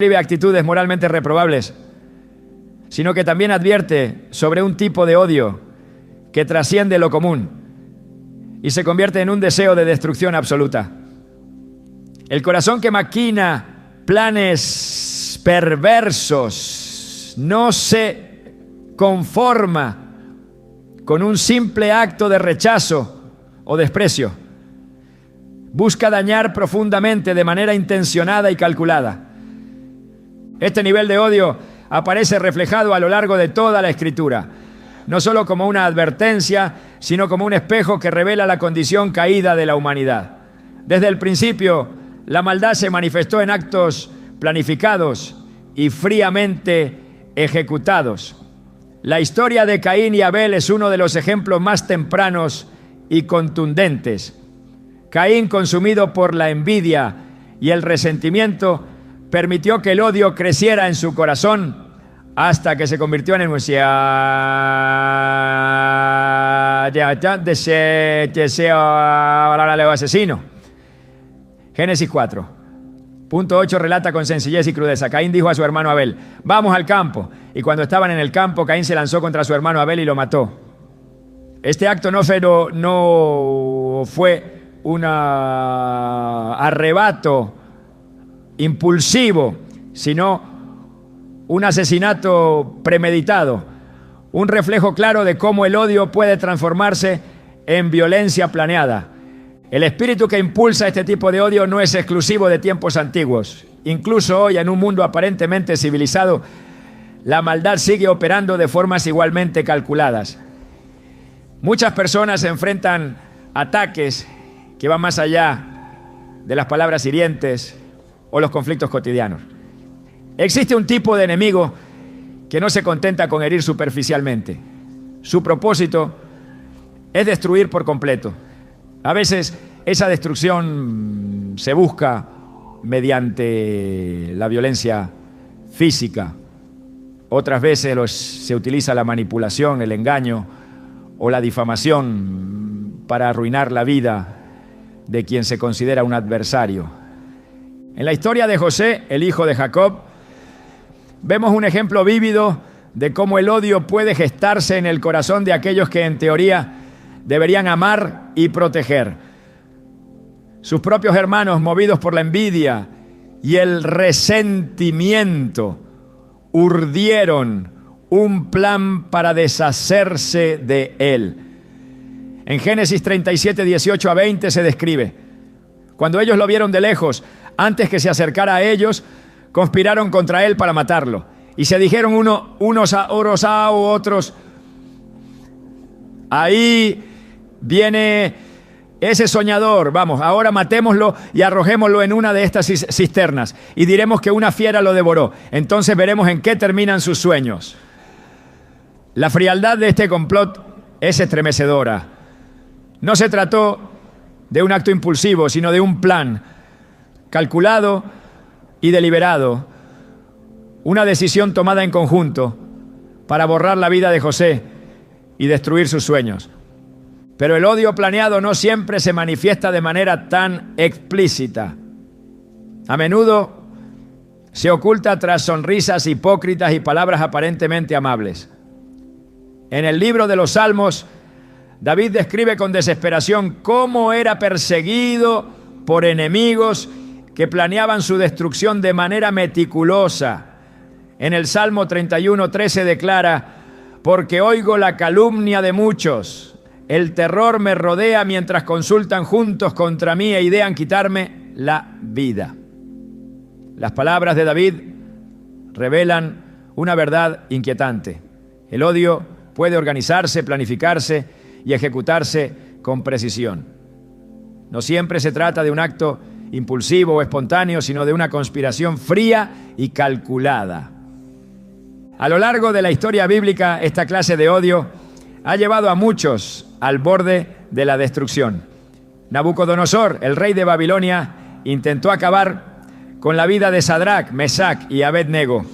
describe actitudes moralmente reprobables, sino que también advierte sobre un tipo de odio que trasciende lo común y se convierte en un deseo de destrucción absoluta. El corazón que maquina planes perversos no se conforma con un simple acto de rechazo o desprecio. Busca dañar profundamente de manera intencionada y calculada. Este nivel de odio aparece reflejado a lo largo de toda la Escritura, no solo como una advertencia, sino como un espejo que revela la condición caída de la humanidad. Desde el principio, la maldad se manifestó en actos planificados y fríamente ejecutados. La historia de Caín y Abel es uno de los ejemplos más tempranos y contundentes. Caín, consumido por la envidia y el resentimiento, permitió que el odio creciera en su corazón hasta que se convirtió en un deseo asesino. Génesis 4. Punto 8 relata con sencillez y crudeza. Caín dijo a su hermano Abel: vamos al campo. Y cuando estaban en el campo, Caín se lanzó contra su hermano Abel y lo mató. Este acto no fue un arrebato impulsivo, sino un asesinato premeditado, un reflejo claro de cómo el odio puede transformarse en violencia planeada. El espíritu que impulsa este tipo de odio no es exclusivo de tiempos antiguos. Incluso hoy, en un mundo aparentemente civilizado, la maldad sigue operando de formas igualmente calculadas. Muchas personas enfrentan ataques que van más allá de las palabras hirientes o los conflictos cotidianos. Existe un tipo de enemigo que no se contenta con herir superficialmente. Su propósito es destruir por completo. A veces esa destrucción se busca mediante la violencia física. Otras veces se utiliza la manipulación, el engaño o la difamación para arruinar la vida de quien se considera un adversario. En la historia de José, el hijo de Jacob, vemos un ejemplo vívido de cómo el odio puede gestarse en el corazón de aquellos que en teoría deberían amar y proteger. Sus propios hermanos, movidos por la envidia y el resentimiento, urdieron un plan para deshacerse de él. En Génesis 37, 18 a 20 se describe: cuando ellos lo vieron de lejos, antes que se acercara a ellos, conspiraron contra él para matarlo. Y se dijeron unos a otros: ahí viene ese soñador, vamos, ahora matémoslo y arrojémoslo en una de estas cisternas y diremos que una fiera lo devoró. Entonces veremos en qué terminan sus sueños. La frialdad de este complot es estremecedora. No se trató de un acto impulsivo, sino de un plan calculado y deliberado, una decisión tomada en conjunto para borrar la vida de José y destruir sus sueños. Pero el odio planeado no siempre se manifiesta de manera tan explícita. A menudo se oculta tras sonrisas hipócritas y palabras aparentemente amables. En el libro de los Salmos, David describe con desesperación cómo era perseguido por enemigos que planeaban su destrucción de manera meticulosa. En el Salmo 31:13 declara: porque oigo la calumnia de muchos, el terror me rodea mientras consultan juntos contra mí e idean quitarme la vida. Las palabras de David revelan una verdad inquietante. El odio puede organizarse, planificarse y ejecutarse con precisión. No siempre se trata de un acto impulsivo o espontáneo, sino de una conspiración fría y calculada. A lo largo de la historia bíblica, esta clase de odio ha llevado a muchos al borde de la destrucción. Nabucodonosor, el rey de Babilonia, intentó acabar con la vida de Sadrach, Mesach y Abednego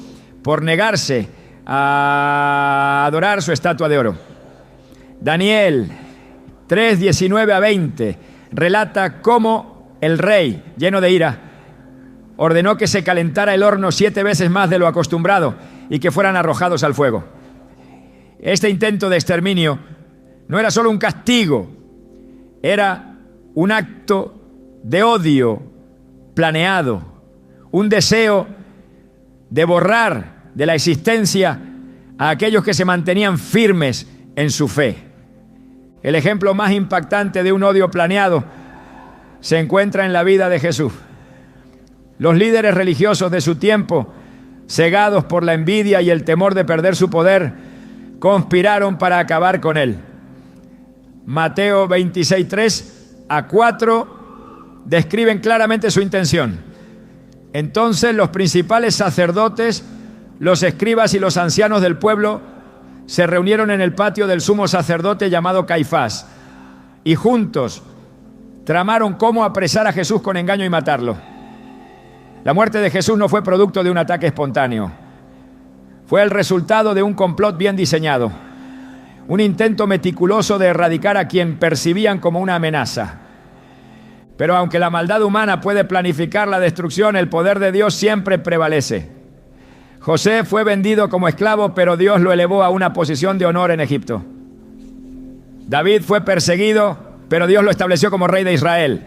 por negarse a adorar su estatua de oro. Daniel 3:19 a 20 relata cómo el rey, lleno de ira, ordenó que se calentara el horno 7 veces más de lo acostumbrado y que fueran arrojados al fuego. Este intento de exterminio no era solo un castigo, era un acto de odio planeado, un deseo de borrar de la existencia a aquellos que se mantenían firmes en su fe. El ejemplo más impactante de un odio planeado se encuentra en la vida de Jesús. Los líderes religiosos de su tiempo, cegados por la envidia y el temor de perder su poder, conspiraron para acabar con él. Mateo 26, 3-4 describen claramente su intención. Entonces los principales sacerdotes, los escribas y los ancianos del pueblo se reunieron en el patio del sumo sacerdote llamado Caifás y juntos tramaron cómo apresar a Jesús con engaño y matarlo. La muerte de Jesús no fue producto de un ataque espontáneo. Fue el resultado de un complot bien diseñado, un intento meticuloso de erradicar a quien percibían como una amenaza. Pero aunque la maldad humana puede planificar la destrucción, el poder de Dios siempre prevalece. José fue vendido como esclavo, pero Dios lo elevó a una posición de honor en Egipto. David fue perseguido, pero Dios lo estableció como rey de Israel.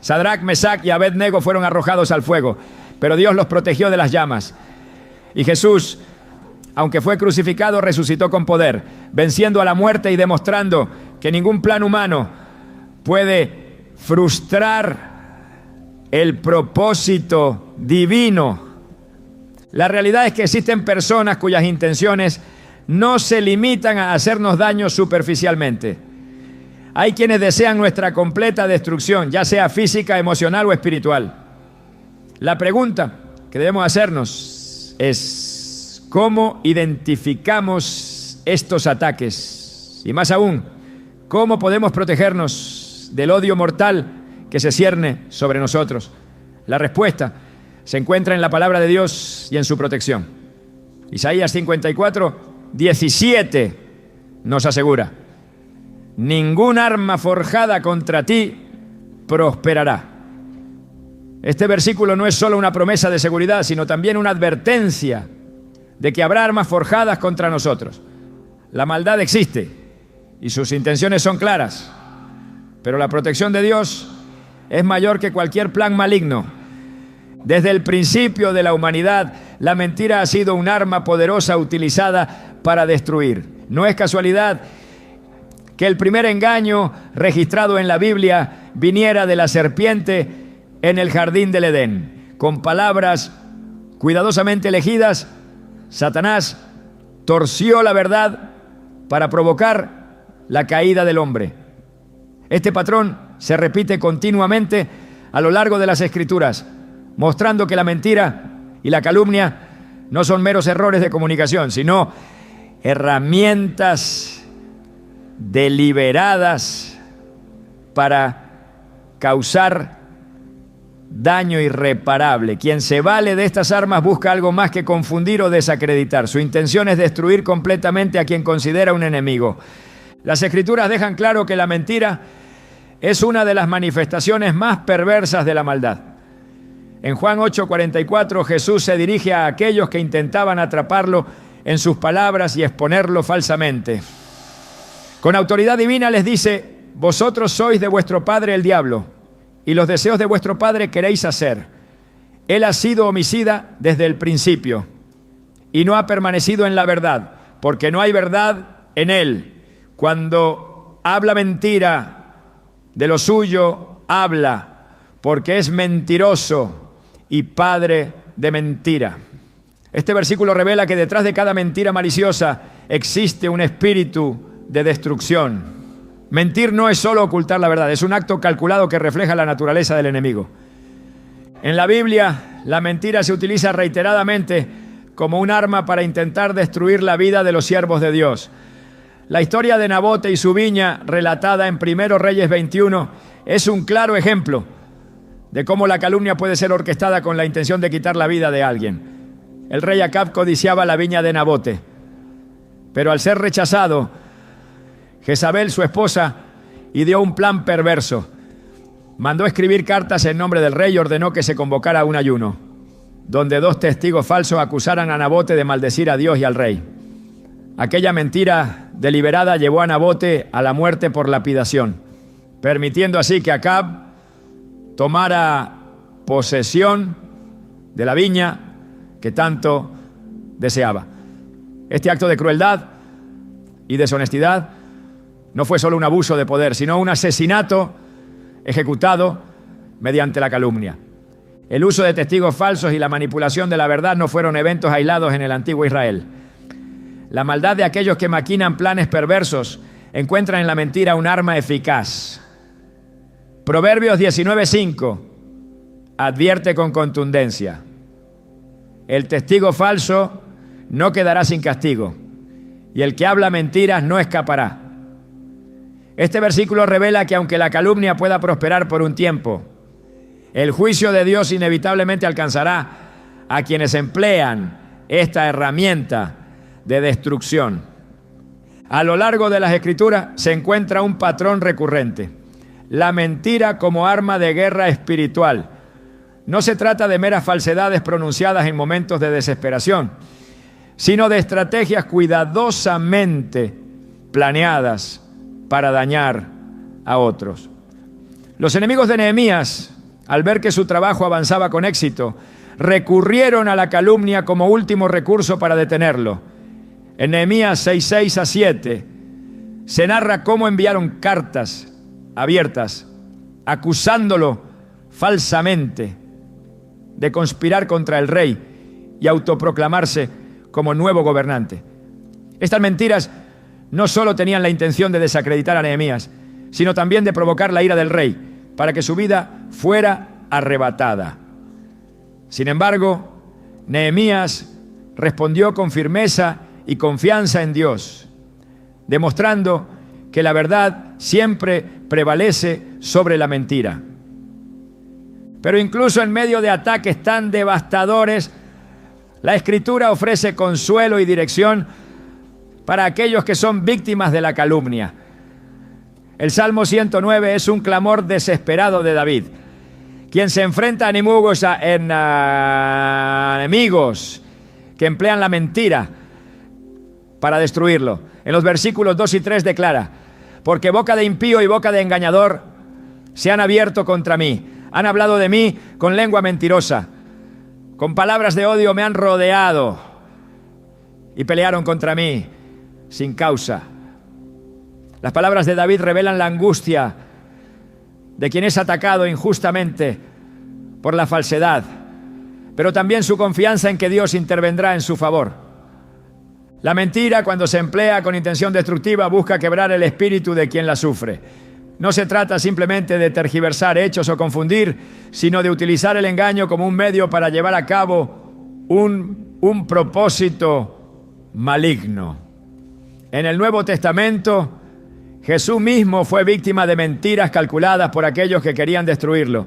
Sadrac, Mesac y Abed-nego fueron arrojados al fuego, pero Dios los protegió de las llamas. Y Jesús, aunque fue crucificado, resucitó con poder, venciendo a la muerte y demostrando que ningún plan humano puede frustrar el propósito divino. La realidad es que existen personas cuyas intenciones no se limitan a hacernos daño superficialmente. Hay quienes desean nuestra completa destrucción, ya sea física, emocional o espiritual. La pregunta que debemos hacernos es: ¿cómo identificamos estos ataques? Y más aún, ¿cómo podemos protegernos del odio mortal que se cierne sobre nosotros? La respuesta se encuentra en la palabra de Dios y en su protección. Isaías 54, 17 nos asegura: ningún arma forjada contra ti prosperará. Este versículo no es solo una promesa de seguridad, sino también una advertencia de que habrá armas forjadas contra nosotros. La maldad existe y sus intenciones son claras, pero la protección de Dios es mayor que cualquier plan maligno. Desde el principio de la humanidad, la mentira ha sido un arma poderosa utilizada para destruir. No es casualidad que el primer engaño registrado en la Biblia viniera de la serpiente en el jardín del Edén. Con palabras cuidadosamente elegidas, Satanás torció la verdad para provocar la caída del hombre. Este patrón se repite continuamente a lo largo de las Escrituras, mostrando que la mentira y la calumnia no son meros errores de comunicación, sino herramientas deliberadas para causar daño irreparable. Quien se vale de estas armas busca algo más que confundir o desacreditar. Su intención es destruir completamente a quien considera un enemigo. Las Escrituras dejan claro que la mentira es una de las manifestaciones más perversas de la maldad. En Juan 8:44, Jesús se dirige a aquellos que intentaban atraparlo en sus palabras y exponerlo falsamente. Con autoridad divina les dice: vosotros sois de vuestro padre el diablo, y los deseos de vuestro padre queréis hacer. Él ha sido homicida desde el principio, y no ha permanecido en la verdad, porque no hay verdad en él. Cuando habla mentira, de lo suyo habla, porque es mentiroso y padre de mentira. Este versículo revela que detrás de cada mentira maliciosa existe un espíritu de destrucción. Mentir no es solo ocultar la verdad, es un acto calculado que refleja la naturaleza del enemigo. En la Biblia, la mentira se utiliza reiteradamente como un arma para intentar destruir la vida de los siervos de Dios. La historia de Nabote y su viña, relatada en 1 Reyes 21, es un claro ejemplo de cómo la calumnia puede ser orquestada con la intención de quitar la vida de alguien. El rey Acab codiciaba la viña de Nabote, pero al ser rechazado, Jezabel, su esposa, ideó un plan perverso. Mandó escribir cartas en nombre del rey y ordenó que se convocara a un ayuno. donde dos testigos falsos acusaran a Nabote de maldecir a Dios y al rey. Aquella mentira deliberada llevó a Nabote a la muerte por lapidación, permitiendo así que Acab tomara posesión de la viña que tanto deseaba. Este acto de crueldad y deshonestidad no fue solo un abuso de poder, sino un asesinato ejecutado mediante la calumnia. El uso de testigos falsos y la manipulación de la verdad no fueron eventos aislados en el antiguo Israel. La maldad de aquellos que maquinan planes perversos encuentran en la mentira un arma eficaz. Proverbios 19:5 advierte con contundencia: el testigo falso no quedará sin castigo, y el que habla mentiras no escapará. Este versículo revela que aunque la calumnia pueda prosperar por un tiempo, el juicio de Dios inevitablemente alcanzará a quienes emplean esta herramienta de destrucción. A lo largo de las Escrituras se encuentra un patrón recurrente: la mentira como arma de guerra espiritual. No se trata de meras falsedades pronunciadas en momentos de desesperación, sino de estrategias cuidadosamente planeadas para dañar a otros. Los enemigos de Nehemías, al ver que su trabajo avanzaba con éxito, recurrieron a la calumnia como último recurso para detenerlo. En Nehemías 6:6-7 se narra cómo enviaron cartas abiertas acusándolo falsamente de conspirar contra el rey y autoproclamarse como nuevo gobernante. Estas mentiras no solo tenían la intención de desacreditar a Nehemías, sino también de provocar la ira del rey para que su vida fuera arrebatada. Sin embargo, Nehemías respondió con firmeza y confianza en Dios, demostrando que la verdad siempre prevalece sobre la mentira. Pero incluso en medio de ataques tan devastadores, la Escritura ofrece consuelo y dirección para aquellos que son víctimas de la calumnia. El Salmo 109 es un clamor desesperado de David, quien se enfrenta a enemigos que emplean la mentira para destruirlo. En los versículos 2 y 3 declara: porque boca de impío y boca de engañador se han abierto contra mí. Han hablado de mí con lengua mentirosa. Con palabras de odio me han rodeado y pelearon contra mí sin causa. Las palabras de David revelan la angustia de quien es atacado injustamente por la falsedad, pero también su confianza en que Dios intervendrá en su favor. La mentira, cuando se emplea con intención destructiva, busca quebrar el espíritu de quien la sufre. No se trata simplemente de tergiversar hechos o confundir, sino de utilizar el engaño como un medio para llevar a cabo un propósito maligno. En el Nuevo Testamento, Jesús mismo fue víctima de mentiras calculadas por aquellos que querían destruirlo.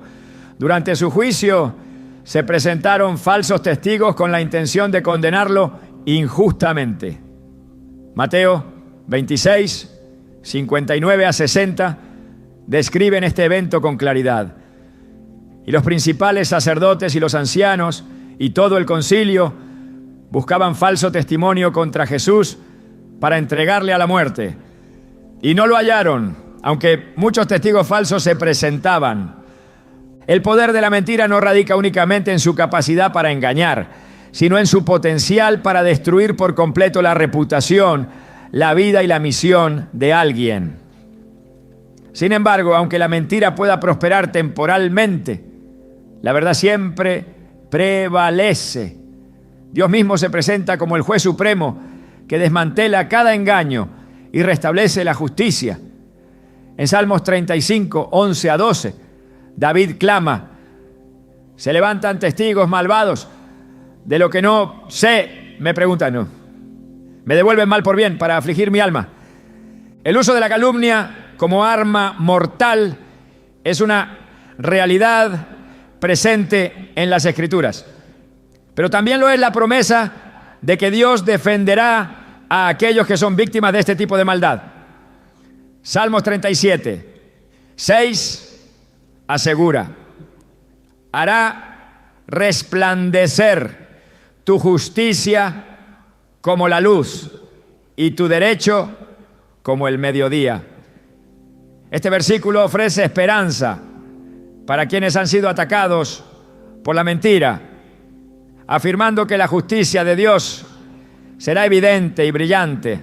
Durante su juicio, se presentaron falsos testigos con la intención de condenarlo injustamente. Mateo 26, 59-60 describen este evento con claridad. Y los principales sacerdotes y los ancianos y todo el concilio buscaban falso testimonio contra Jesús para entregarle a la muerte. Y no lo hallaron, aunque muchos testigos falsos se presentaban. El poder de la mentira no radica únicamente en su capacidad para engañar, sino en su potencial para destruir por completo la reputación, la vida y la misión de alguien. Sin embargo, aunque la mentira pueda prosperar temporalmente, la verdad siempre prevalece. Dios mismo se presenta como el juez supremo que desmantela cada engaño y restablece la justicia. En Salmos 35, 11-12, David clama: se levantan testigos malvados, de lo que no sé, me preguntan, no, me devuelven mal por bien para afligir mi alma. El uso de la calumnia como arma mortal es una realidad presente en las Escrituras, pero también lo es la promesa de que Dios defenderá a aquellos que son víctimas de este tipo de maldad. Salmos 37, 6 asegura: hará resplandecer tu justicia como la luz y tu derecho como el mediodía. Este versículo ofrece esperanza para quienes han sido atacados por la mentira, afirmando que la justicia de Dios será evidente y brillante,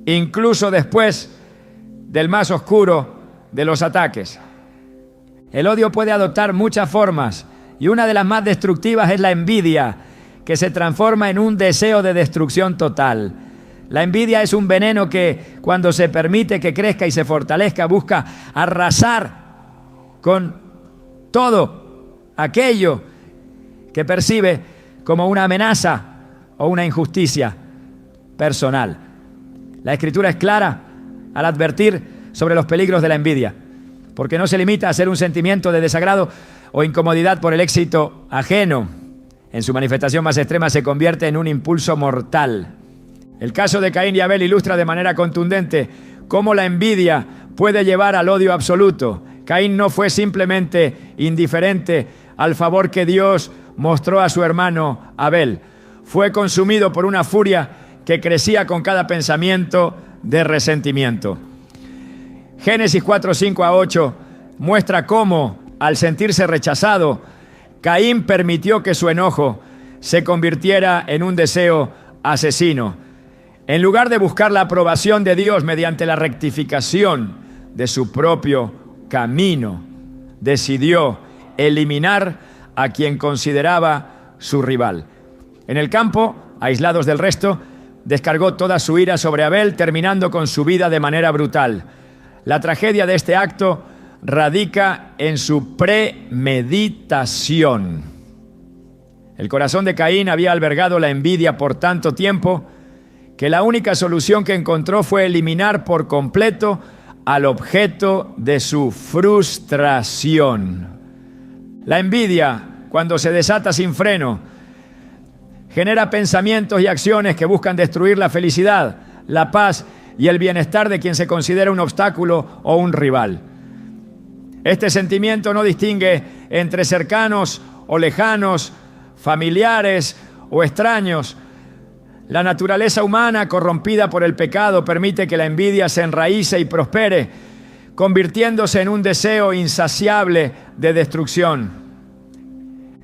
incluso después del más oscuro de los ataques. El odio puede adoptar muchas formas y una de las más destructivas es la envidia, que se transforma en un deseo de destrucción total. La envidia es un veneno que, cuando se permite que crezca y se fortalezca, busca arrasar con todo aquello que percibe como una amenaza o una injusticia personal. La Escritura es clara al advertir sobre los peligros de la envidia, porque no se limita a ser un sentimiento de desagrado o incomodidad por el éxito ajeno. En su manifestación más extrema se convierte en un impulso mortal. El caso de Caín y Abel ilustra de manera contundente cómo la envidia puede llevar al odio absoluto. Caín no fue simplemente indiferente al favor que Dios mostró a su hermano Abel. Fue consumido por una furia que crecía con cada pensamiento de resentimiento. Génesis 4, 5 a 8 muestra cómo, al sentirse rechazado, Caín permitió que su enojo se convirtiera en un deseo asesino. En lugar de buscar la aprobación de Dios mediante la rectificación de su propio camino, decidió eliminar a quien consideraba su rival. En el campo, aislados del resto, descargó toda su ira sobre Abel, terminando con su vida de manera brutal. La tragedia de este acto radica en su premeditación. El corazón de Caín había albergado la envidia por tanto tiempo que la única solución que encontró fue eliminar por completo al objeto de su frustración. La envidia, cuando se desata sin freno, genera pensamientos y acciones que buscan destruir la felicidad, la paz y el bienestar de quien se considera un obstáculo o un rival. Este sentimiento no distingue entre cercanos o lejanos, familiares o extraños. La naturaleza humana, corrompida por el pecado, permite que la envidia se enraíce y prospere, convirtiéndose en un deseo insaciable de destrucción.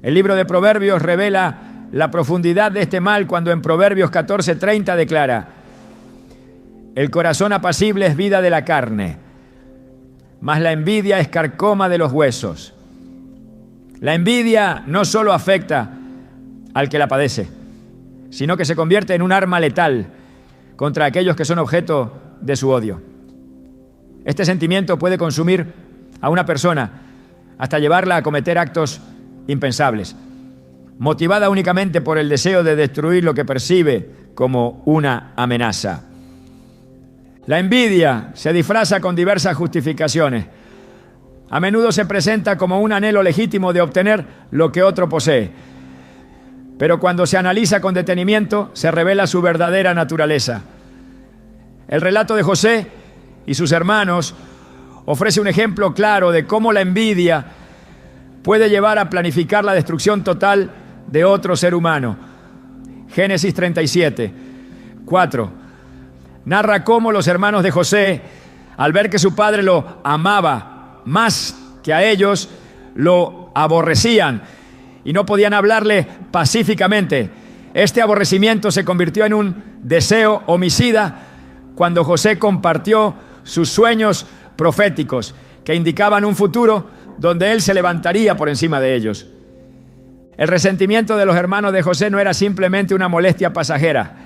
El libro de Proverbios revela la profundidad de este mal cuando en Proverbios 14:30 declara: el corazón apacible es vida de la carne, mas la envidia es carcoma de los huesos. La envidia no solo afecta al que la padece, sino que se convierte en un arma letal contra aquellos que son objeto de su odio. Este sentimiento puede consumir a una persona hasta llevarla a cometer actos impensables, motivada únicamente por el deseo de destruir lo que percibe como una amenaza. La envidia se disfraza con diversas justificaciones. A menudo se presenta como un anhelo legítimo de obtener lo que otro posee. Pero cuando se analiza con detenimiento, se revela su verdadera naturaleza. El relato de José y sus hermanos ofrece un ejemplo claro de cómo la envidia puede llevar a planificar la destrucción total de otro ser humano. Génesis 37, 4. Narra cómo los hermanos de José, al ver que su padre lo amaba más que a ellos, lo aborrecían y no podían hablarle pacíficamente. Este aborrecimiento se convirtió en un deseo homicida cuando José compartió sus sueños proféticos que indicaban un futuro donde él se levantaría por encima de ellos. El resentimiento de los hermanos de José no era simplemente una molestia pasajera.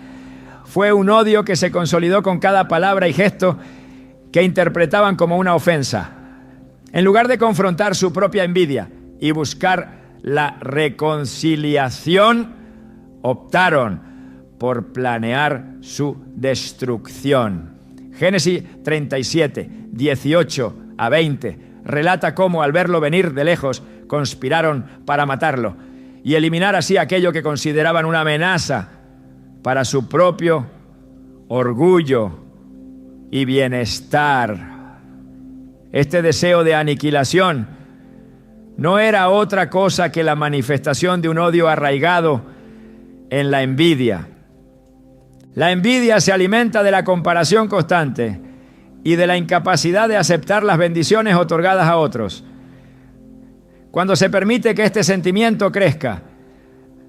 Fue un odio que se consolidó con cada palabra y gesto que interpretaban como una ofensa. En lugar de confrontar su propia envidia y buscar la reconciliación, optaron por planear su destrucción. Génesis 37, 18 a 20 relata cómo, al verlo venir de lejos, conspiraron para matarlo y eliminar así aquello que consideraban una amenaza para su propio orgullo y bienestar. Este deseo de aniquilación no era otra cosa que la manifestación de un odio arraigado en la envidia. La envidia se alimenta de la comparación constante y de la incapacidad de aceptar las bendiciones otorgadas a otros. Cuando se permite que este sentimiento crezca,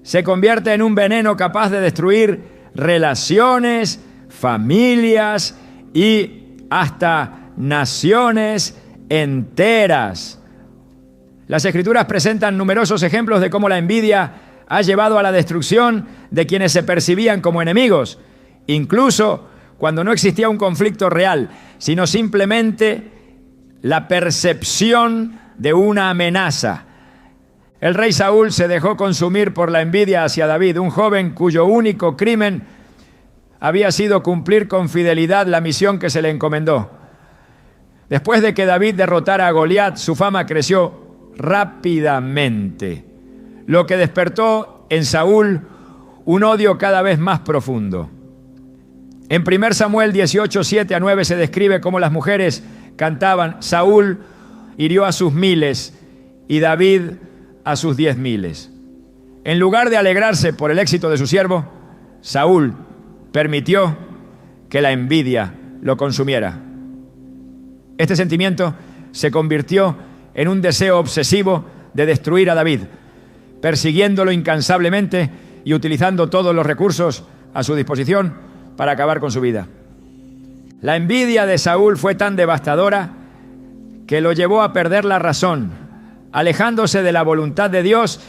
se convierte en un veneno capaz de destruir relaciones, familias y hasta naciones enteras. Las Escrituras presentan numerosos ejemplos de cómo la envidia ha llevado a la destrucción de quienes se percibían como enemigos, incluso cuando no existía un conflicto real, sino simplemente la percepción de una amenaza. El rey Saúl se dejó consumir por la envidia hacia David, un joven cuyo único crimen había sido cumplir con fidelidad la misión que se le encomendó. Después de que David derrotara a Goliat, su fama creció rápidamente, lo que despertó en Saúl un odio cada vez más profundo. En 1 Samuel 18, 7-9 se describe cómo las mujeres cantaban: Saúl hirió a sus miles y David a sus 10,000. En lugar de alegrarse por el éxito de su siervo, Saúl permitió que la envidia lo consumiera. Este sentimiento se convirtió en un deseo obsesivo de destruir a David, persiguiéndolo incansablemente y utilizando todos los recursos a su disposición para acabar con su vida. La envidia de Saúl fue tan devastadora que lo llevó a perder la razón, alejándose de la voluntad de Dios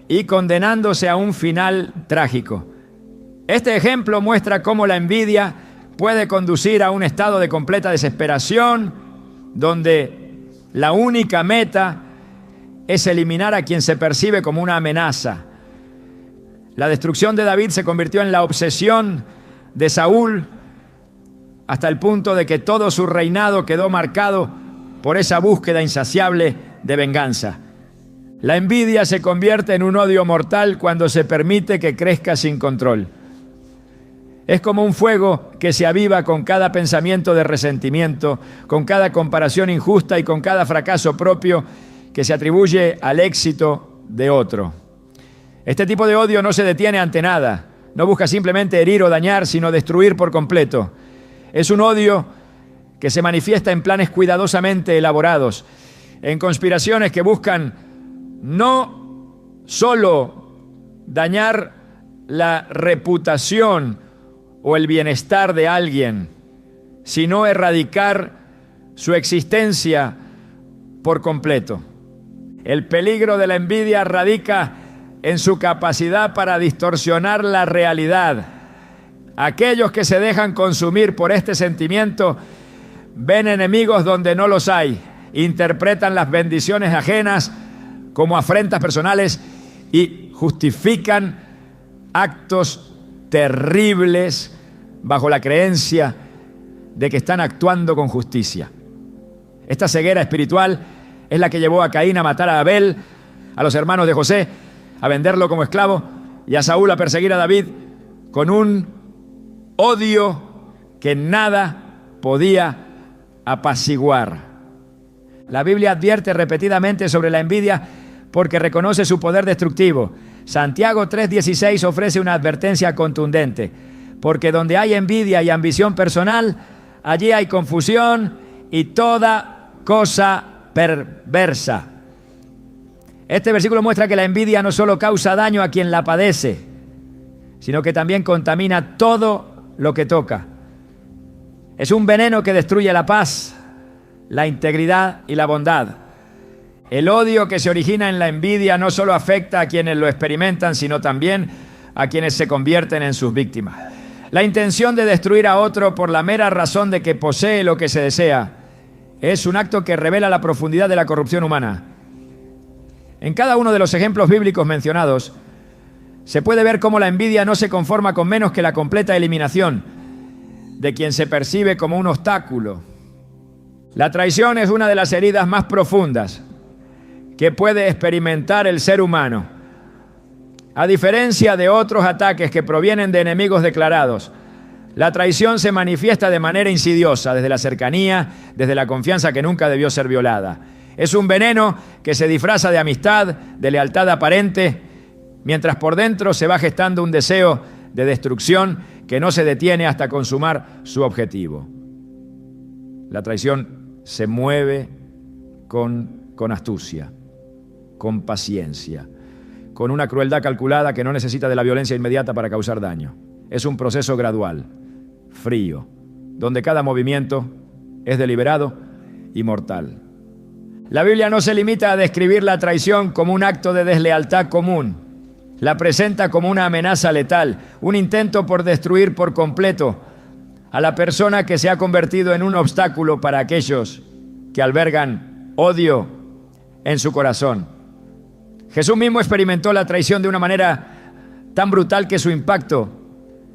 y condenándose a un final trágico. Este ejemplo muestra cómo la envidia puede conducir a un estado de completa desesperación, donde la única meta es eliminar a quien se percibe como una amenaza. La destrucción de David se convirtió en la obsesión de Saúl, hasta el punto de que todo su reinado quedó marcado por esa búsqueda insaciable de venganza. La envidia se convierte en un odio mortal cuando se permite que crezca sin control. Es como un fuego que se aviva con cada pensamiento de resentimiento, con cada comparación injusta y con cada fracaso propio que se atribuye al éxito de otro. Este tipo de odio no se detiene ante nada, no busca simplemente herir o dañar, sino destruir por completo. Es un odio que se manifiesta en planes cuidadosamente elaborados, en conspiraciones que buscan no solo dañar la reputación o el bienestar de alguien, sino erradicar su existencia por completo. El peligro de la envidia radica en su capacidad para distorsionar la realidad. Aquellos que se dejan consumir por este sentimiento ven enemigos donde no los hay, interpretan las bendiciones ajenas como afrentas personales y justifican actos terribles bajo la creencia de que están actuando con justicia. Esta ceguera espiritual es la que llevó a Caín a matar a Abel, a los hermanos de José, a venderlo como esclavo, y a Saúl a perseguir a David con un odio que nada podía apaciguar. La Biblia advierte repetidamente sobre la envidia porque reconoce su poder destructivo. Santiago 3:16 ofrece una advertencia contundente: porque donde hay envidia y ambición personal, allí hay confusión y toda cosa perversa. Este versículo muestra que la envidia no solo causa daño a quien la padece, sino que también contamina todo lo que toca. Es un veneno que destruye la paz, la integridad y la bondad. El odio que se origina en la envidia no solo afecta a quienes lo experimentan, sino también a quienes se convierten en sus víctimas. La intención de destruir a otro por la mera razón de que posee lo que se desea es un acto que revela la profundidad de la corrupción humana. En cada uno de los ejemplos bíblicos mencionados, se puede ver cómo la envidia no se conforma con menos que la completa eliminación de quien se percibe como un obstáculo. La traición es una de las heridas más profundas que puede experimentar el ser humano. A diferencia de otros ataques que provienen de enemigos declarados, la traición se manifiesta de manera insidiosa, desde la cercanía, desde la confianza que nunca debió ser violada. Es un veneno que se disfraza de amistad, de lealtad aparente, mientras por dentro se va gestando un deseo de destrucción que no se detiene hasta consumar su objetivo. La traición se mueve con astucia, con paciencia, con una crueldad calculada que no necesita de la violencia inmediata para causar daño. Es un proceso gradual, frío, donde cada movimiento es deliberado y mortal. La Biblia no se limita a describir la traición como un acto de deslealtad común. La presenta como una amenaza letal, un intento por destruir por completo a la persona que se ha convertido en un obstáculo para aquellos que albergan odio en su corazón. Jesús mismo experimentó la traición de una manera tan brutal que su impacto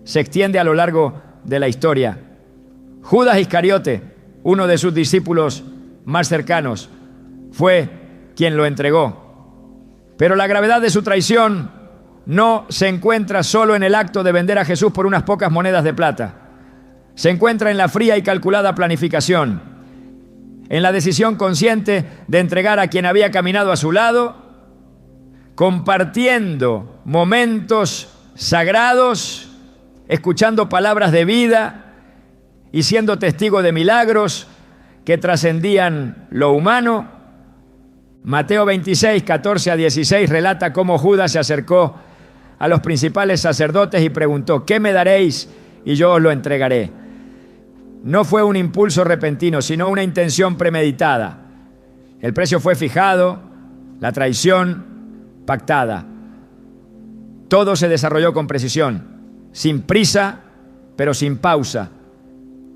se extiende a lo largo de la historia. Judas Iscariote, uno de sus discípulos más cercanos, fue quien lo entregó. Pero la gravedad de su traición no se encuentra solo en el acto de vender a Jesús por unas pocas monedas de plata. Se encuentra en la fría y calculada planificación, en la decisión consciente de entregar a quien había caminado a su lado, compartiendo momentos sagrados, escuchando palabras de vida y siendo testigo de milagros que trascendían lo humano. Mateo 26, 14 a 16 relata cómo Judas se acercó a los principales sacerdotes y preguntó: ¿qué me daréis? Y yo os lo entregaré. No fue un impulso repentino, sino una intención premeditada. El precio fue fijado, la traición pactada. Todo se desarrolló con precisión, sin prisa, pero sin pausa,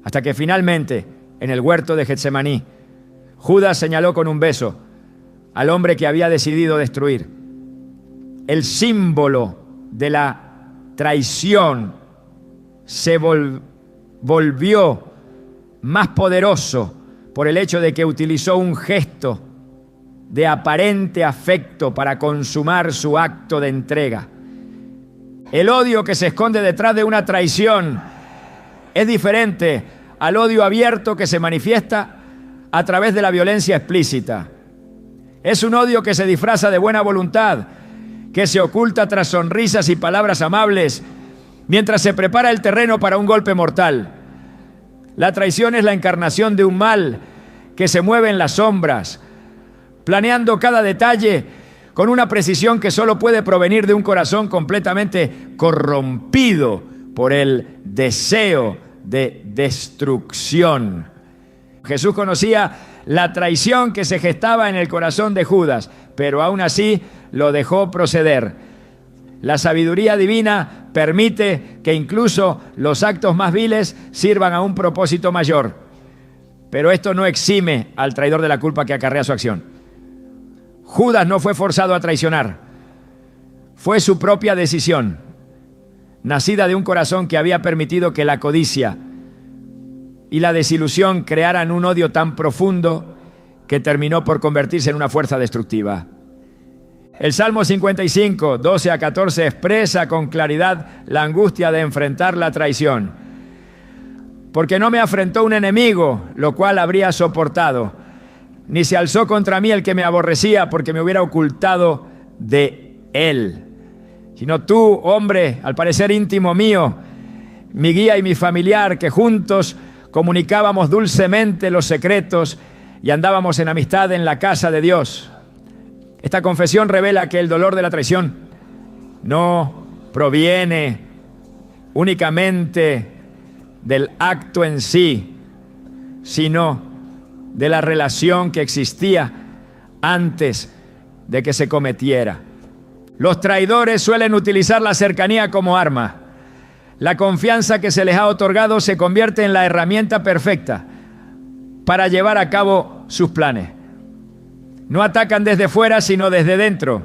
hasta que finalmente, en el huerto de Getsemaní, Judas señaló con un beso al hombre que había decidido destruir. El símbolo de la traición se volvió más poderoso por el hecho de que utilizó un gesto de aparente afecto para consumar su acto de entrega. El odio que se esconde detrás de una traición es diferente al odio abierto que se manifiesta a través de la violencia explícita. Es un odio que se disfraza de buena voluntad, que se oculta tras sonrisas y palabras amables, mientras se prepara el terreno para un golpe mortal. La traición es la encarnación de un mal que se mueve en las sombras, planeando cada detalle con una precisión que solo puede provenir de un corazón completamente corrompido por el deseo de destrucción. Jesús conocía la traición que se gestaba en el corazón de Judas, pero aún así lo dejó proceder. La sabiduría divina permite que incluso los actos más viles sirvan a un propósito mayor. Pero esto no exime al traidor de la culpa que acarrea su acción. Judas no fue forzado a traicionar. Fue su propia decisión, nacida de un corazón que había permitido que la codicia y la desilusión crearan un odio tan profundo que terminó por convertirse en una fuerza destructiva. El Salmo 55, 12 a 14 expresa con claridad la angustia de enfrentar la traición. Porque no me afrentó un enemigo, lo cual habría soportado, ni se alzó contra mí el que me aborrecía, porque me hubiera ocultado de él. Sino tú, hombre, al parecer íntimo mío, mi guía y mi familiar, que juntos comunicábamos dulcemente los secretos y andábamos en amistad en la casa de Dios. Esta confesión revela que el dolor de la traición no proviene únicamente del acto en sí, sino de la relación que existía antes de que se cometiera. Los traidores suelen utilizar la cercanía como arma. La confianza que se les ha otorgado se convierte en la herramienta perfecta para llevar a cabo sus planes. No atacan desde fuera, sino desde dentro,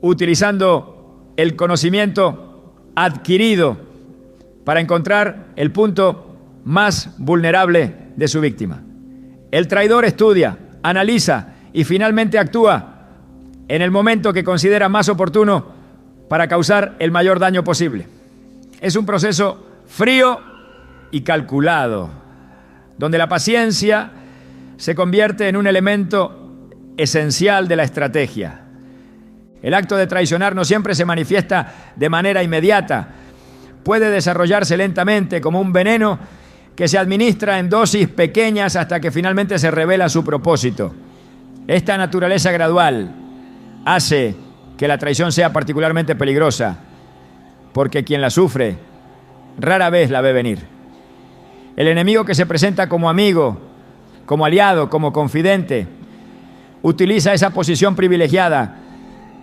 utilizando el conocimiento adquirido para encontrar el punto más vulnerable de su víctima. El traidor estudia, analiza y finalmente actúa en el momento que considera más oportuno para causar el mayor daño posible. Es un proceso frío y calculado, donde la paciencia se convierte en un elemento esencial de la estrategia. El acto de traicionar no siempre se manifiesta de manera inmediata. Puede desarrollarse lentamente como un veneno que se administra en dosis pequeñas hasta que finalmente se revela su propósito. Esta naturaleza gradual hace que la traición sea particularmente peligrosa, porque quien la sufre rara vez la ve venir. El enemigo que se presenta como amigo, como aliado, como confidente, utiliza esa posición privilegiada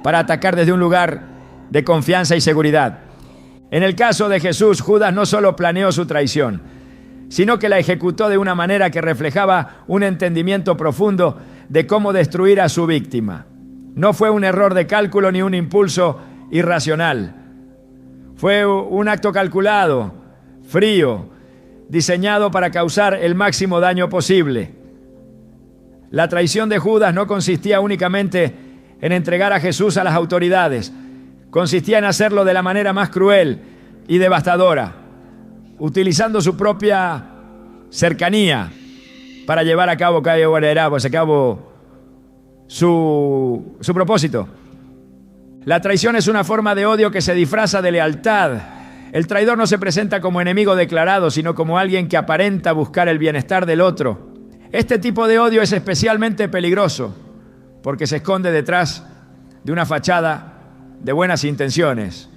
para atacar desde un lugar de confianza y seguridad. En el caso de Jesús, Judas no solo planeó su traición, sino que la ejecutó de una manera que reflejaba un entendimiento profundo de cómo destruir a su víctima. No fue un error de cálculo ni un impulso irracional. Fue un acto calculado, frío, diseñado para causar el máximo daño posible. La traición de Judas no consistía únicamente en entregar a Jesús a las autoridades. Consistía en hacerlo de la manera más cruel y devastadora, utilizando su propia cercanía para llevar a cabo su propósito. La traición es una forma de odio que se disfraza de lealtad. El traidor no se presenta como enemigo declarado, sino como alguien que aparenta buscar el bienestar del otro. Este tipo de odio es especialmente peligroso porque se esconde detrás de una fachada de buenas intenciones,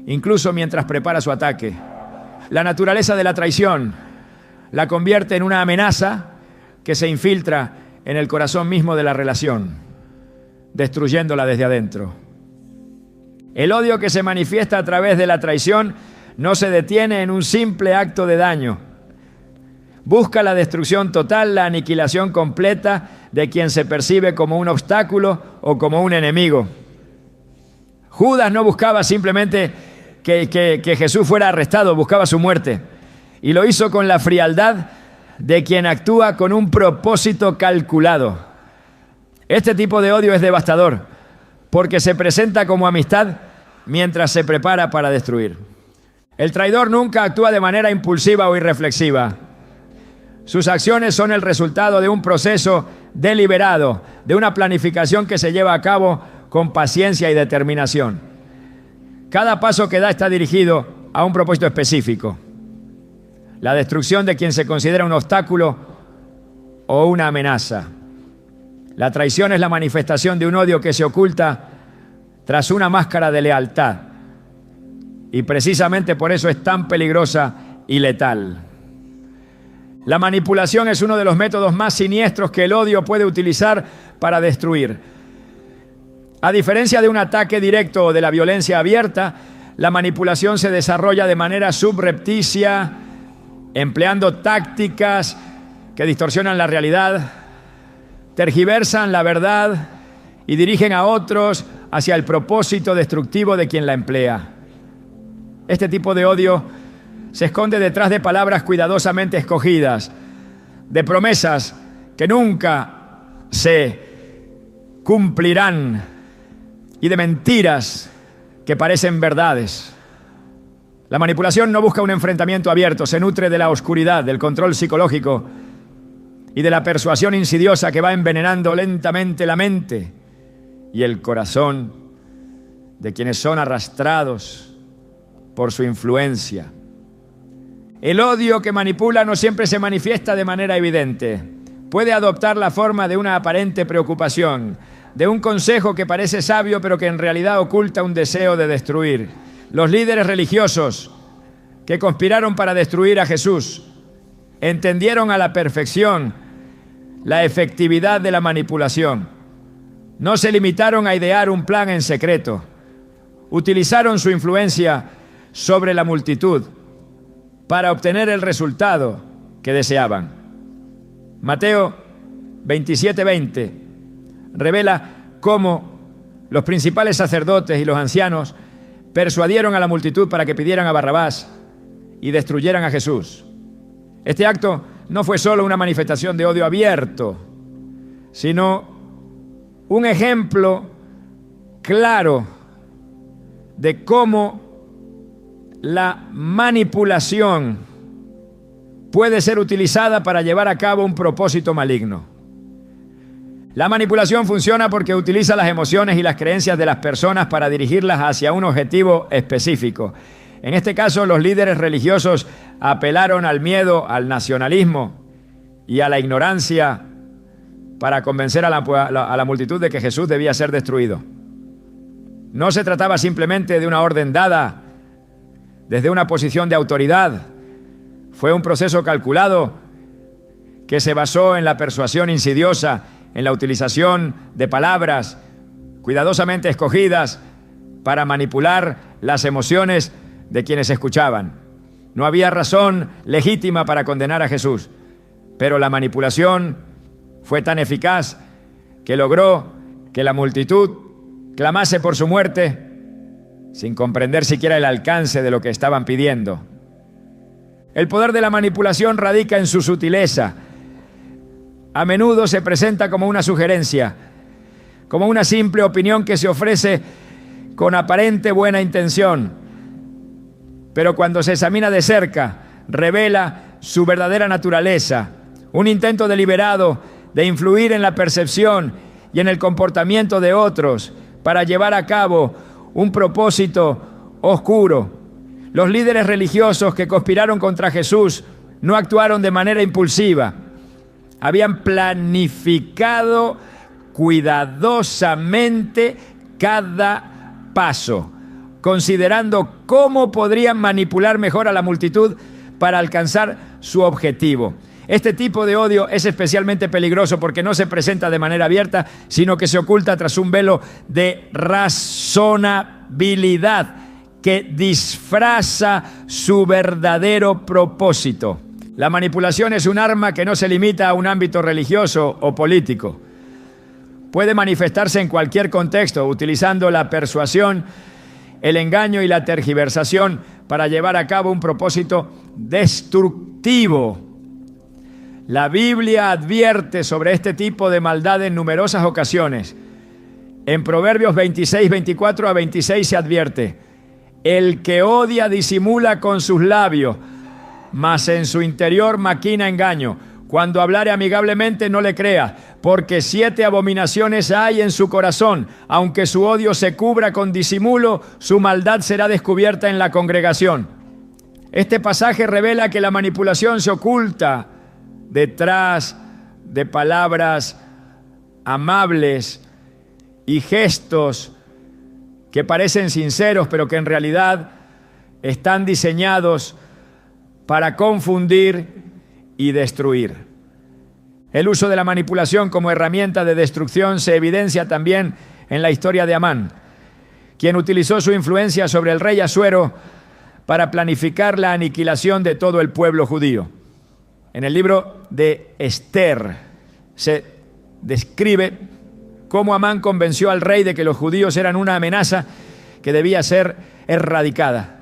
incluso mientras prepara su ataque. La naturaleza de la traición la convierte en una amenaza que se infiltra en el corazón mismo de la relación, destruyéndola desde adentro. El odio que se manifiesta a través de la traición no se detiene en un simple acto de daño. Busca la destrucción total, la aniquilación completa de quien se percibe como un obstáculo o como un enemigo. Judas no buscaba simplemente que Jesús fuera arrestado, buscaba su muerte. Y lo hizo con la frialdad de quien actúa con un propósito calculado. Este tipo de odio es devastador porque se presenta como amistad mientras se prepara para destruir. El traidor nunca actúa de manera impulsiva o irreflexiva. Sus acciones son el resultado de un proceso deliberado, de una planificación que se lleva a cabo con paciencia y determinación. Cada paso que da está dirigido a un propósito específico: la destrucción de quien se considera un obstáculo o una amenaza. La traición es la manifestación de un odio que se oculta tras una máscara de lealtad. Y precisamente por eso es tan peligrosa y letal. La manipulación es uno de los métodos más siniestros que el odio puede utilizar para destruir. A diferencia de un ataque directo o de la violencia abierta, la manipulación se desarrolla de manera subrepticia, empleando tácticas que distorsionan la realidad, tergiversan la verdad y dirigen a otros hacia el propósito destructivo de quien la emplea. Este tipo de odio se esconde detrás de palabras cuidadosamente escogidas, de promesas que nunca se cumplirán y de mentiras que parecen verdades. La manipulación no busca un enfrentamiento abierto, se nutre de la oscuridad, del control psicológico y de la persuasión insidiosa que va envenenando lentamente la mente y el corazón de quienes son arrastrados por su influencia. El odio que manipula no siempre se manifiesta de manera evidente. Puede adoptar la forma de una aparente preocupación, de un consejo que parece sabio pero que en realidad oculta un deseo de destruir. Los líderes religiosos que conspiraron para destruir a Jesús entendieron a la perfección la efectividad de la manipulación. No se limitaron a idear un plan en secreto. Utilizaron su influencia sobre la multitud para obtener el resultado que deseaban. Mateo 27:20 revela cómo los principales sacerdotes y los ancianos persuadieron a la multitud para que pidieran a Barrabás y destruyeran a Jesús. Este acto no fue solo una manifestación de odio abierto, sino un ejemplo claro de cómo la manipulación puede ser utilizada para llevar a cabo un propósito maligno. La manipulación funciona porque utiliza las emociones y las creencias de las personas para dirigirlas hacia un objetivo específico. En este caso, los líderes religiosos apelaron al miedo, al nacionalismo y a la ignorancia para convencer a la multitud de que Jesús debía ser destruido. No se trataba simplemente de una orden dada desde una posición de autoridad. Fue un proceso calculado que se basó en la persuasión insidiosa, en la utilización de palabras cuidadosamente escogidas para manipular las emociones de quienes escuchaban. No había razón legítima para condenar a Jesús, pero la manipulación fue tan eficaz que logró que la multitud clamase por su muerte sin comprender siquiera el alcance de lo que estaban pidiendo. El poder de la manipulación radica en su sutileza. A menudo se presenta como una sugerencia, como una simple opinión que se ofrece con aparente buena intención, pero cuando se examina de cerca, revela su verdadera naturaleza, un intento deliberado de influir en la percepción y en el comportamiento de otros para llevar a cabo un propósito oscuro. Los líderes religiosos que conspiraron contra Jesús no actuaron de manera impulsiva. Habían planificado cuidadosamente cada paso, considerando cómo podrían manipular mejor a la multitud para alcanzar su objetivo. Este tipo de odio es especialmente peligroso porque no se presenta de manera abierta, sino que se oculta tras un velo de razonabilidad que disfraza su verdadero propósito. La manipulación es un arma que no se limita a un ámbito religioso o político. Puede manifestarse en cualquier contexto, utilizando la persuasión, el engaño y la tergiversación para llevar a cabo un propósito destructivo. La Biblia advierte sobre este tipo de maldad en numerosas ocasiones. En Proverbios 26, 24 a 26 se advierte: el que odia disimula con sus labios, mas en su interior maquina engaño. Cuando hablare amigablemente no le crea, porque 7 abominaciones hay en su corazón. Aunque su odio se cubra con disimulo, su maldad será descubierta en la congregación. Este pasaje revela que la manipulación se oculta detrás de palabras amables y gestos que parecen sinceros, pero que en realidad están diseñados para confundir y destruir. El uso de la manipulación como herramienta de destrucción se evidencia también en la historia de Amán, quien utilizó su influencia sobre el rey Asuero para planificar la aniquilación de todo el pueblo judío. En el libro de Esther se describe cómo Amán convenció al rey de que los judíos eran una amenaza que debía ser erradicada.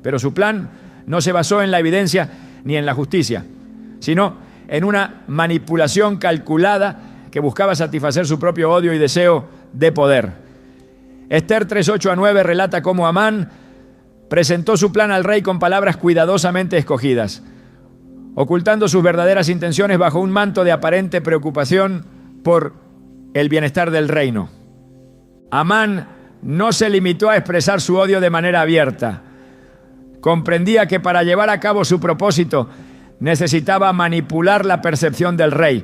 Pero su plan no se basó en la evidencia ni en la justicia, sino en una manipulación calculada que buscaba satisfacer su propio odio y deseo de poder. Esther 3:8 a 9 relata cómo Amán presentó su plan al rey con palabras cuidadosamente escogidas, ocultando sus verdaderas intenciones bajo un manto de aparente preocupación por el bienestar del reino. Amán no se limitó a expresar su odio de manera abierta. Comprendía que para llevar a cabo su propósito necesitaba manipular la percepción del rey,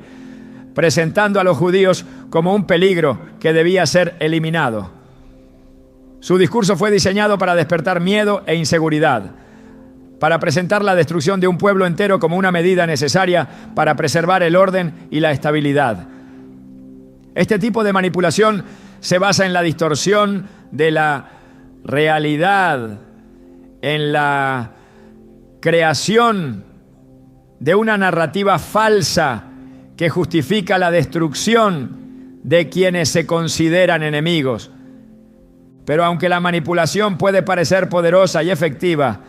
presentando a los judíos como un peligro que debía ser eliminado. Su discurso fue diseñado para despertar miedo e inseguridad, para presentar la destrucción de un pueblo entero como una medida necesaria para preservar el orden y la estabilidad. Este tipo de manipulación se basa en la distorsión de la realidad, en la creación de una narrativa falsa que justifica la destrucción de quienes se consideran enemigos. Pero aunque la manipulación puede parecer poderosa y efectiva,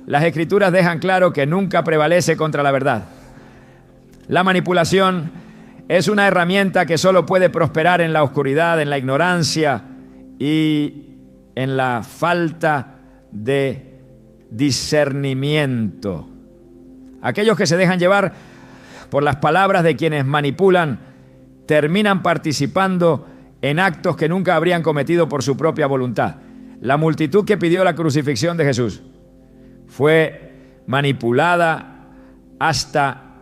las Escrituras dejan claro que nunca prevalece contra la verdad. La manipulación es una herramienta que solo puede prosperar en la oscuridad, en la ignorancia y en la falta de discernimiento. Aquellos que se dejan llevar por las palabras de quienes manipulan terminan participando en actos que nunca habrían cometido por su propia voluntad. La multitud que pidió la crucifixión de Jesús fue manipulada hasta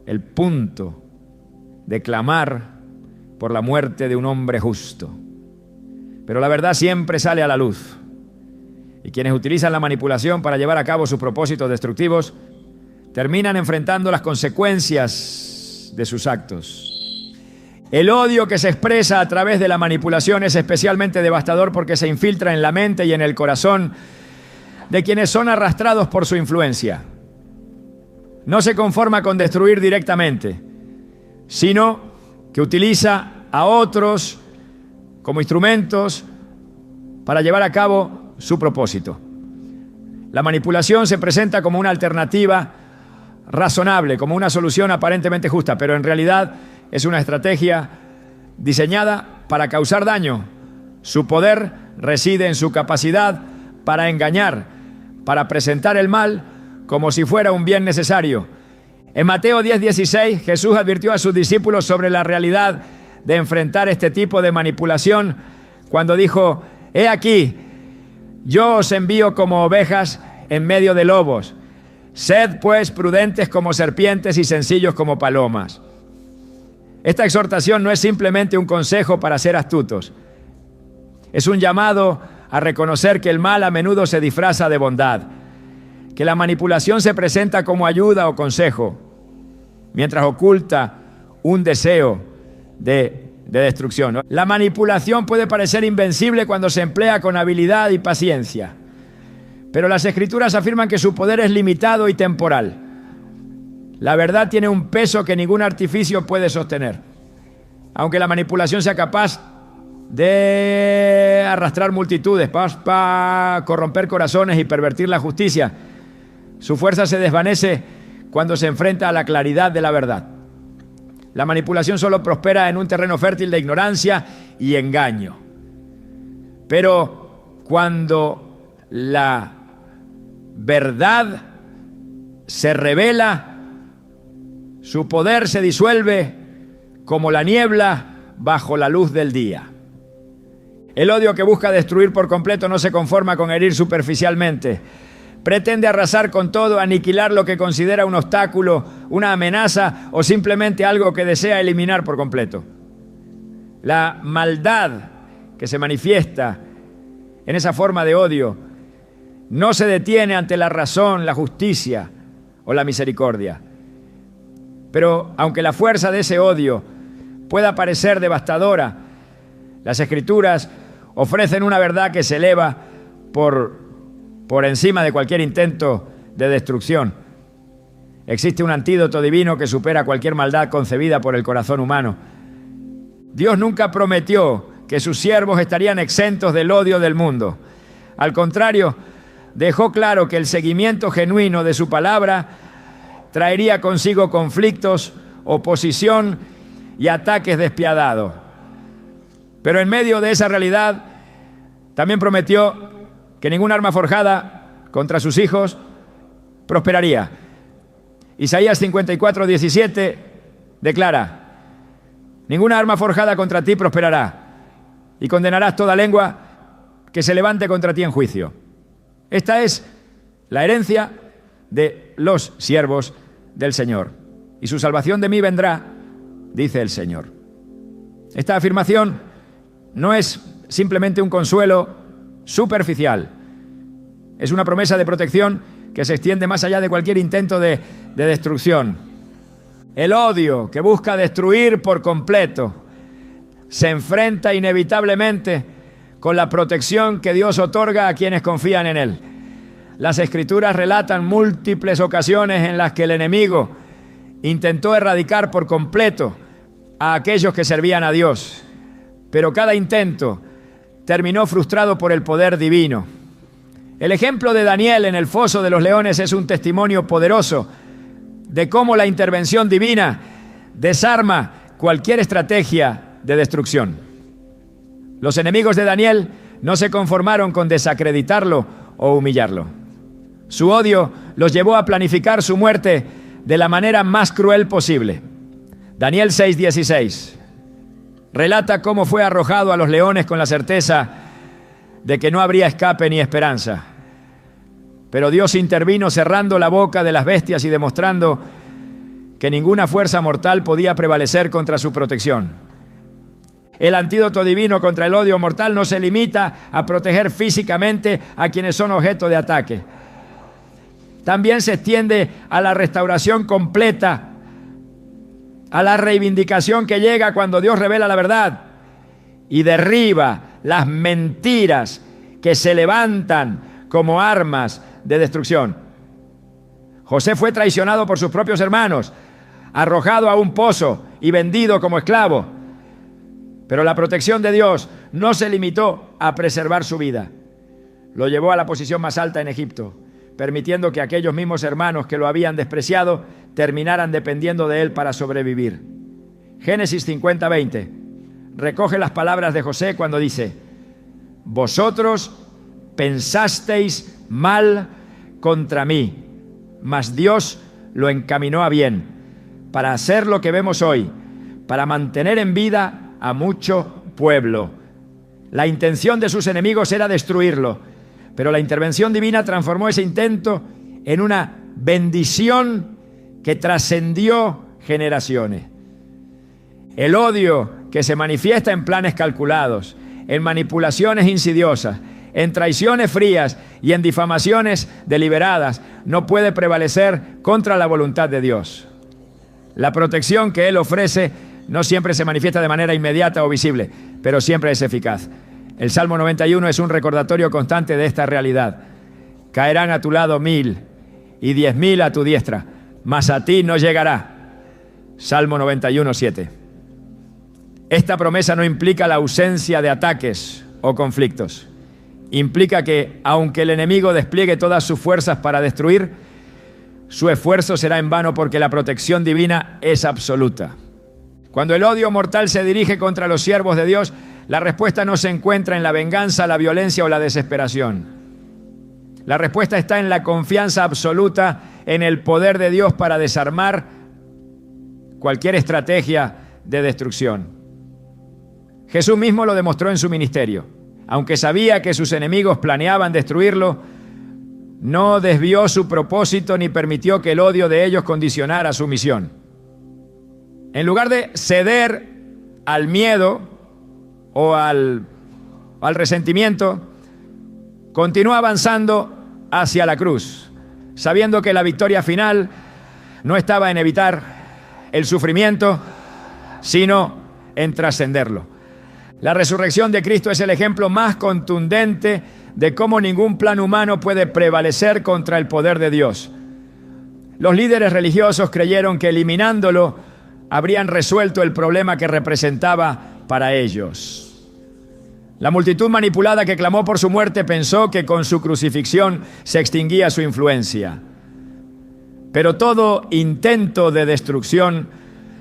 el punto de clamar por la muerte de un hombre justo. Pero la verdad siempre sale a la luz. Y quienes utilizan la manipulación para llevar a cabo sus propósitos destructivos terminan enfrentando las consecuencias de sus actos. El odio que se expresa a través de la manipulación es especialmente devastador porque se infiltra en la mente y en el corazón de quienes son arrastrados por su influencia. No se conforma con destruir directamente, sino que utiliza a otros como instrumentos para llevar a cabo su propósito. La manipulación se presenta como una alternativa razonable, como una solución aparentemente justa, pero en realidad es una estrategia diseñada para causar daño. Su poder reside en su capacidad para engañar, para presentar el mal como si fuera un bien necesario. En Mateo 10:16, Jesús advirtió a sus discípulos sobre la realidad de enfrentar este tipo de manipulación cuando dijo: «He aquí, yo os envío como ovejas en medio de lobos. Sed pues prudentes como serpientes y sencillos como palomas». Esta exhortación no es simplemente un consejo para ser astutos. Es un llamado a reconocer que el mal a menudo se disfraza de bondad, que la manipulación se presenta como ayuda o consejo, mientras oculta un deseo de destrucción, ¿no? La manipulación puede parecer invencible cuando se emplea con habilidad y paciencia, pero las Escrituras afirman que su poder es limitado y temporal. La verdad tiene un peso que ningún artificio puede sostener. Aunque la manipulación sea capaz de arrastrar multitudes, para corromper corazones y pervertir la justicia, su fuerza se desvanece cuando se enfrenta a la claridad de la verdad. La manipulación solo prospera en un terreno fértil de ignorancia y engaño. Pero cuando la verdad se revela, su poder se disuelve como la niebla bajo la luz del día. El odio que busca destruir por completo no se conforma con herir superficialmente. Pretende arrasar con todo, aniquilar lo que considera un obstáculo, una amenaza o simplemente algo que desea eliminar por completo. La maldad que se manifiesta en esa forma de odio no se detiene ante la razón, la justicia o la misericordia. Pero aunque la fuerza de ese odio pueda parecer devastadora, las Escrituras ofrecen una verdad que se eleva por encima de cualquier intento de destrucción. Existe un antídoto divino que supera cualquier maldad concebida por el corazón humano. Dios nunca prometió que sus siervos estarían exentos del odio del mundo. Al contrario, dejó claro que el seguimiento genuino de su palabra traería consigo conflictos, oposición y ataques despiadados. Pero en medio de esa realidad, también prometió que ninguna arma forjada contra sus hijos prosperaría. Isaías 54:17 declara: «Ninguna arma forjada contra ti prosperará, y condenarás toda lengua que se levante contra ti en juicio». Esta es la herencia de los siervos del Señor. Y su salvación de mí vendrá, dice el Señor. Esta afirmación no es simplemente un consuelo superficial. Es una promesa de protección que se extiende más allá de cualquier intento de destrucción. El odio que busca destruir por completo se enfrenta inevitablemente con la protección que Dios otorga a quienes confían en Él. Las Escrituras relatan múltiples ocasiones en las que el enemigo intentó erradicar por completo a aquellos que servían a Dios, pero cada intento terminó frustrado por el poder divino. El ejemplo de Daniel en el foso de los leones es un testimonio poderoso de cómo la intervención divina desarma cualquier estrategia de destrucción. Los enemigos de Daniel no se conformaron con desacreditarlo o humillarlo. Su odio los llevó a planificar su muerte de la manera más cruel posible. Daniel 6:16 relata cómo fue arrojado a los leones con la certeza de que no habría escape ni esperanza. Pero Dios intervino cerrando la boca de las bestias y demostrando que ninguna fuerza mortal podía prevalecer contra su protección. El antídoto divino contra el odio mortal no se limita a proteger físicamente a quienes son objeto de ataque. También se extiende a la restauración completa, a la reivindicación que llega cuando Dios revela la verdad y derriba las mentiras que se levantan como armas de destrucción. José fue traicionado por sus propios hermanos, arrojado a un pozo y vendido como esclavo. Pero la protección de Dios no se limitó a preservar su vida. Lo llevó a la posición más alta en Egipto, permitiendo que aquellos mismos hermanos que lo habían despreciado terminaran dependiendo de él para sobrevivir. Génesis 50:20 recoge las palabras de José cuando dice: vosotros pensasteis mal contra mí, mas Dios lo encaminó a bien, para hacer lo que vemos hoy, para mantener en vida a mucho pueblo. La intención de sus enemigos era destruirlo, pero la intervención divina transformó ese intento en una bendición que trascendió generaciones. El odio que se manifiesta en planes calculados, en manipulaciones insidiosas, en traiciones frías y en difamaciones deliberadas, no puede prevalecer contra la voluntad de Dios. La protección que Él ofrece no siempre se manifiesta de manera inmediata o visible, pero siempre es eficaz. El Salmo 91 es un recordatorio constante de esta realidad. Caerán a tu lado 1000 y 10.000 a tu diestra, mas a ti no llegará. Salmo 91:7. Esta promesa no implica la ausencia de ataques o conflictos. Implica que, aunque el enemigo despliegue todas sus fuerzas para destruir, su esfuerzo será en vano porque la protección divina es absoluta. Cuando el odio mortal se dirige contra los siervos de Dios, la respuesta no se encuentra en la venganza, la violencia o la desesperación. La respuesta está en la confianza absoluta en el poder de Dios para desarmar cualquier estrategia de destrucción. Jesús mismo lo demostró en su ministerio. Aunque sabía que sus enemigos planeaban destruirlo, no desvió su propósito ni permitió que el odio de ellos condicionara su misión. En lugar de ceder al miedo o al resentimiento, continuó avanzando hacia la cruz, sabiendo que la victoria final no estaba en evitar el sufrimiento, sino en trascenderlo. La resurrección de Cristo es el ejemplo más contundente de cómo ningún plan humano puede prevalecer contra el poder de Dios. Los líderes religiosos creyeron que eliminándolo habrían resuelto el problema que representaba para ellos. La multitud manipulada que clamó por su muerte pensó que con su crucifixión se extinguía su influencia. Pero todo intento de destrucción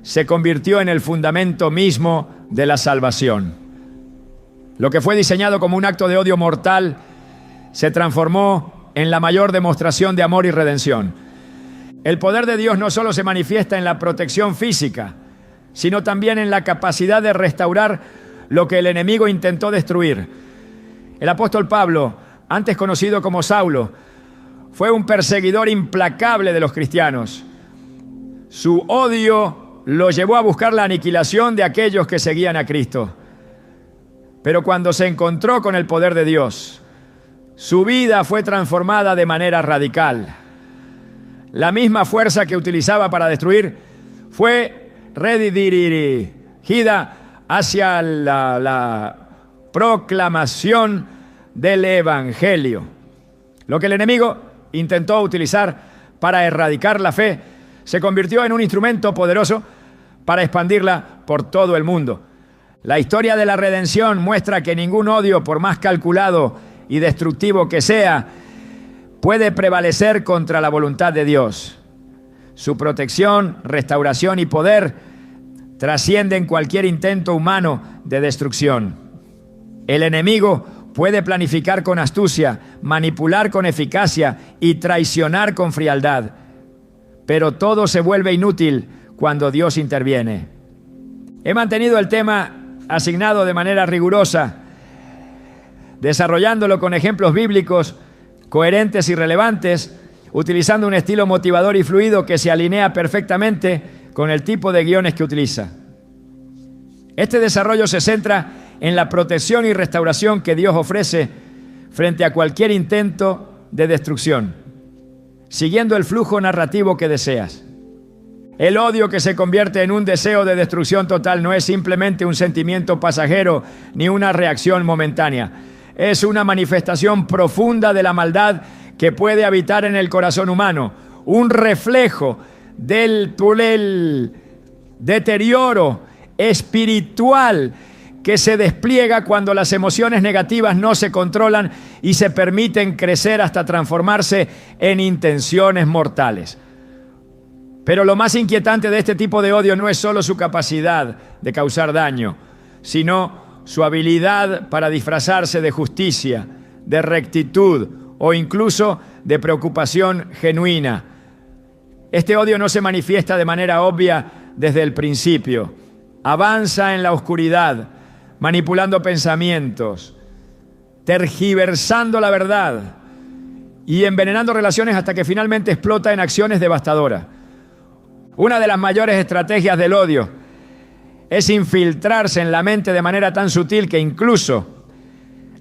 se convirtió en el fundamento mismo de la salvación. Lo que fue diseñado como un acto de odio mortal se transformó en la mayor demostración de amor y redención. El poder de Dios no solo se manifiesta en la protección física, sino también en la capacidad de restaurar lo que el enemigo intentó destruir. El apóstol Pablo, antes conocido como Saulo, fue un perseguidor implacable de los cristianos. Su odio lo llevó a buscar la aniquilación de aquellos que seguían a Cristo. Pero cuando se encontró con el poder de Dios, su vida fue transformada de manera radical. La misma fuerza que utilizaba para destruir fue redirigida hacia la proclamación del Evangelio. Lo que el enemigo intentó utilizar para erradicar la fe se convirtió en un instrumento poderoso para expandirla por todo el mundo. La historia de la redención muestra que ningún odio, por más calculado y destructivo que sea, puede prevalecer contra la voluntad de Dios. Su protección, restauración y poder trascienden cualquier intento humano de destrucción. El enemigo puede planificar con astucia, manipular con eficacia y traicionar con frialdad, pero todo se vuelve inútil cuando Dios interviene. He mantenido el tema asignado de manera rigurosa, desarrollándolo con ejemplos bíblicos coherentes y relevantes, utilizando un estilo motivador y fluido que se alinea perfectamente con el tipo de guiones que utiliza. Este desarrollo se centra en la protección y restauración que Dios ofrece frente a cualquier intento de destrucción, siguiendo el flujo narrativo que deseas. El odio que se convierte en un deseo de destrucción total no es simplemente un sentimiento pasajero ni una reacción momentánea. Es una manifestación profunda de la maldad que puede habitar en el corazón humano, un reflejo del deterioro espiritual que se despliega cuando las emociones negativas no se controlan y se permiten crecer hasta transformarse en intenciones mortales. Pero lo más inquietante de este tipo de odio no es solo su capacidad de causar daño, sino su habilidad para disfrazarse de justicia, de rectitud o incluso de preocupación genuina. Este odio no se manifiesta de manera obvia desde el principio. Avanza en la oscuridad, manipulando pensamientos, tergiversando la verdad y envenenando relaciones hasta que finalmente explota en acciones devastadoras. Una de las mayores estrategias del odio es infiltrarse en la mente de manera tan sutil que incluso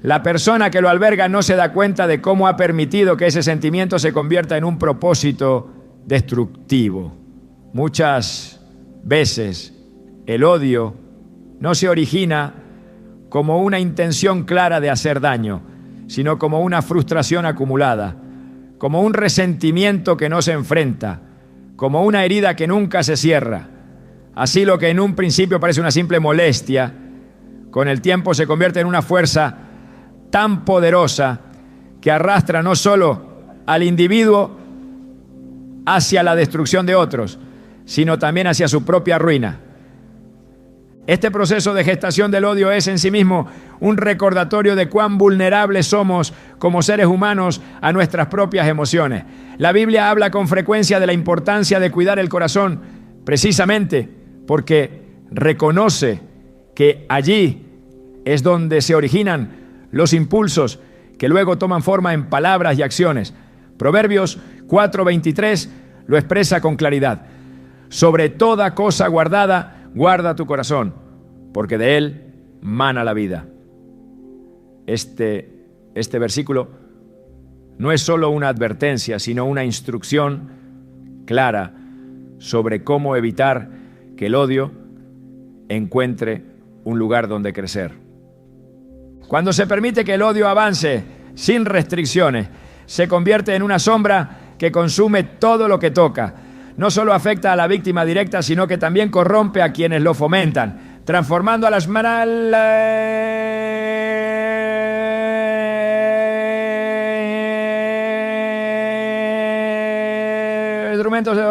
la persona que lo alberga no se da cuenta de cómo ha permitido que ese sentimiento se convierta en un propósito destructivo. Muchas veces el odio no se origina como una intención clara de hacer daño, sino como una frustración acumulada, como un resentimiento que no se enfrenta, como una herida que nunca se cierra. Así lo que en un principio parece una simple molestia, con el tiempo se convierte en una fuerza tan poderosa que arrastra no solo al individuo hacia la destrucción de otros, sino también hacia su propia ruina. Este proceso de gestación del odio es en sí mismo un recordatorio de cuán vulnerables somos como seres humanos a nuestras propias emociones. La Biblia habla con frecuencia de la importancia de cuidar el corazón, precisamente porque reconoce que allí es donde se originan los impulsos que luego toman forma en palabras y acciones. Proverbios 4:23 lo expresa con claridad. Sobre toda cosa guardada, guarda tu corazón, porque de él mana la vida. Este versículo no es solo una advertencia, sino una instrucción clara sobre cómo evitar que el odio encuentre un lugar donde crecer. Cuando se permite que el odio avance sin restricciones, se convierte en una sombra que consume todo lo que toca. No solo afecta a la víctima directa, sino que también corrompe a quienes lo fomentan, transformando a las instrumentos de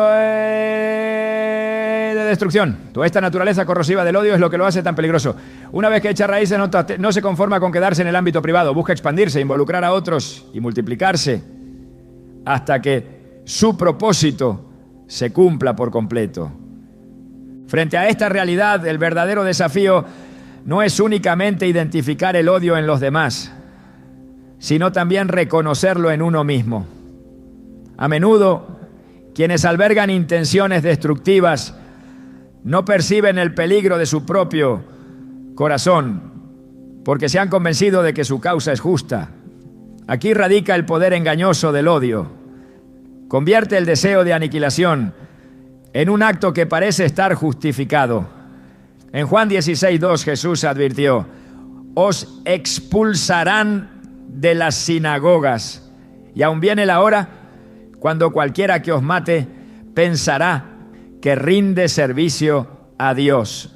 destrucción. Toda esta naturaleza corrosiva del odio es lo que lo hace tan peligroso. Una vez que echa raíces, no se conforma con quedarse en el ámbito privado, busca expandirse, involucrar a otros y multiplicarse hasta que su propósito se cumpla por completo. Frente a esta realidad, el verdadero desafío no es únicamente identificar el odio en los demás, sino también reconocerlo en uno mismo. A menudo, quienes albergan intenciones destructivas no perciben el peligro de su propio corazón, porque se han convencido de que su causa es justa. Aquí radica el poder engañoso del odio. Convierte el deseo de aniquilación en un acto que parece estar justificado. En Juan 16:2 Jesús advirtió: os expulsarán de las sinagogas, y aún viene la hora cuando cualquiera que os mate pensará que rinde servicio a Dios.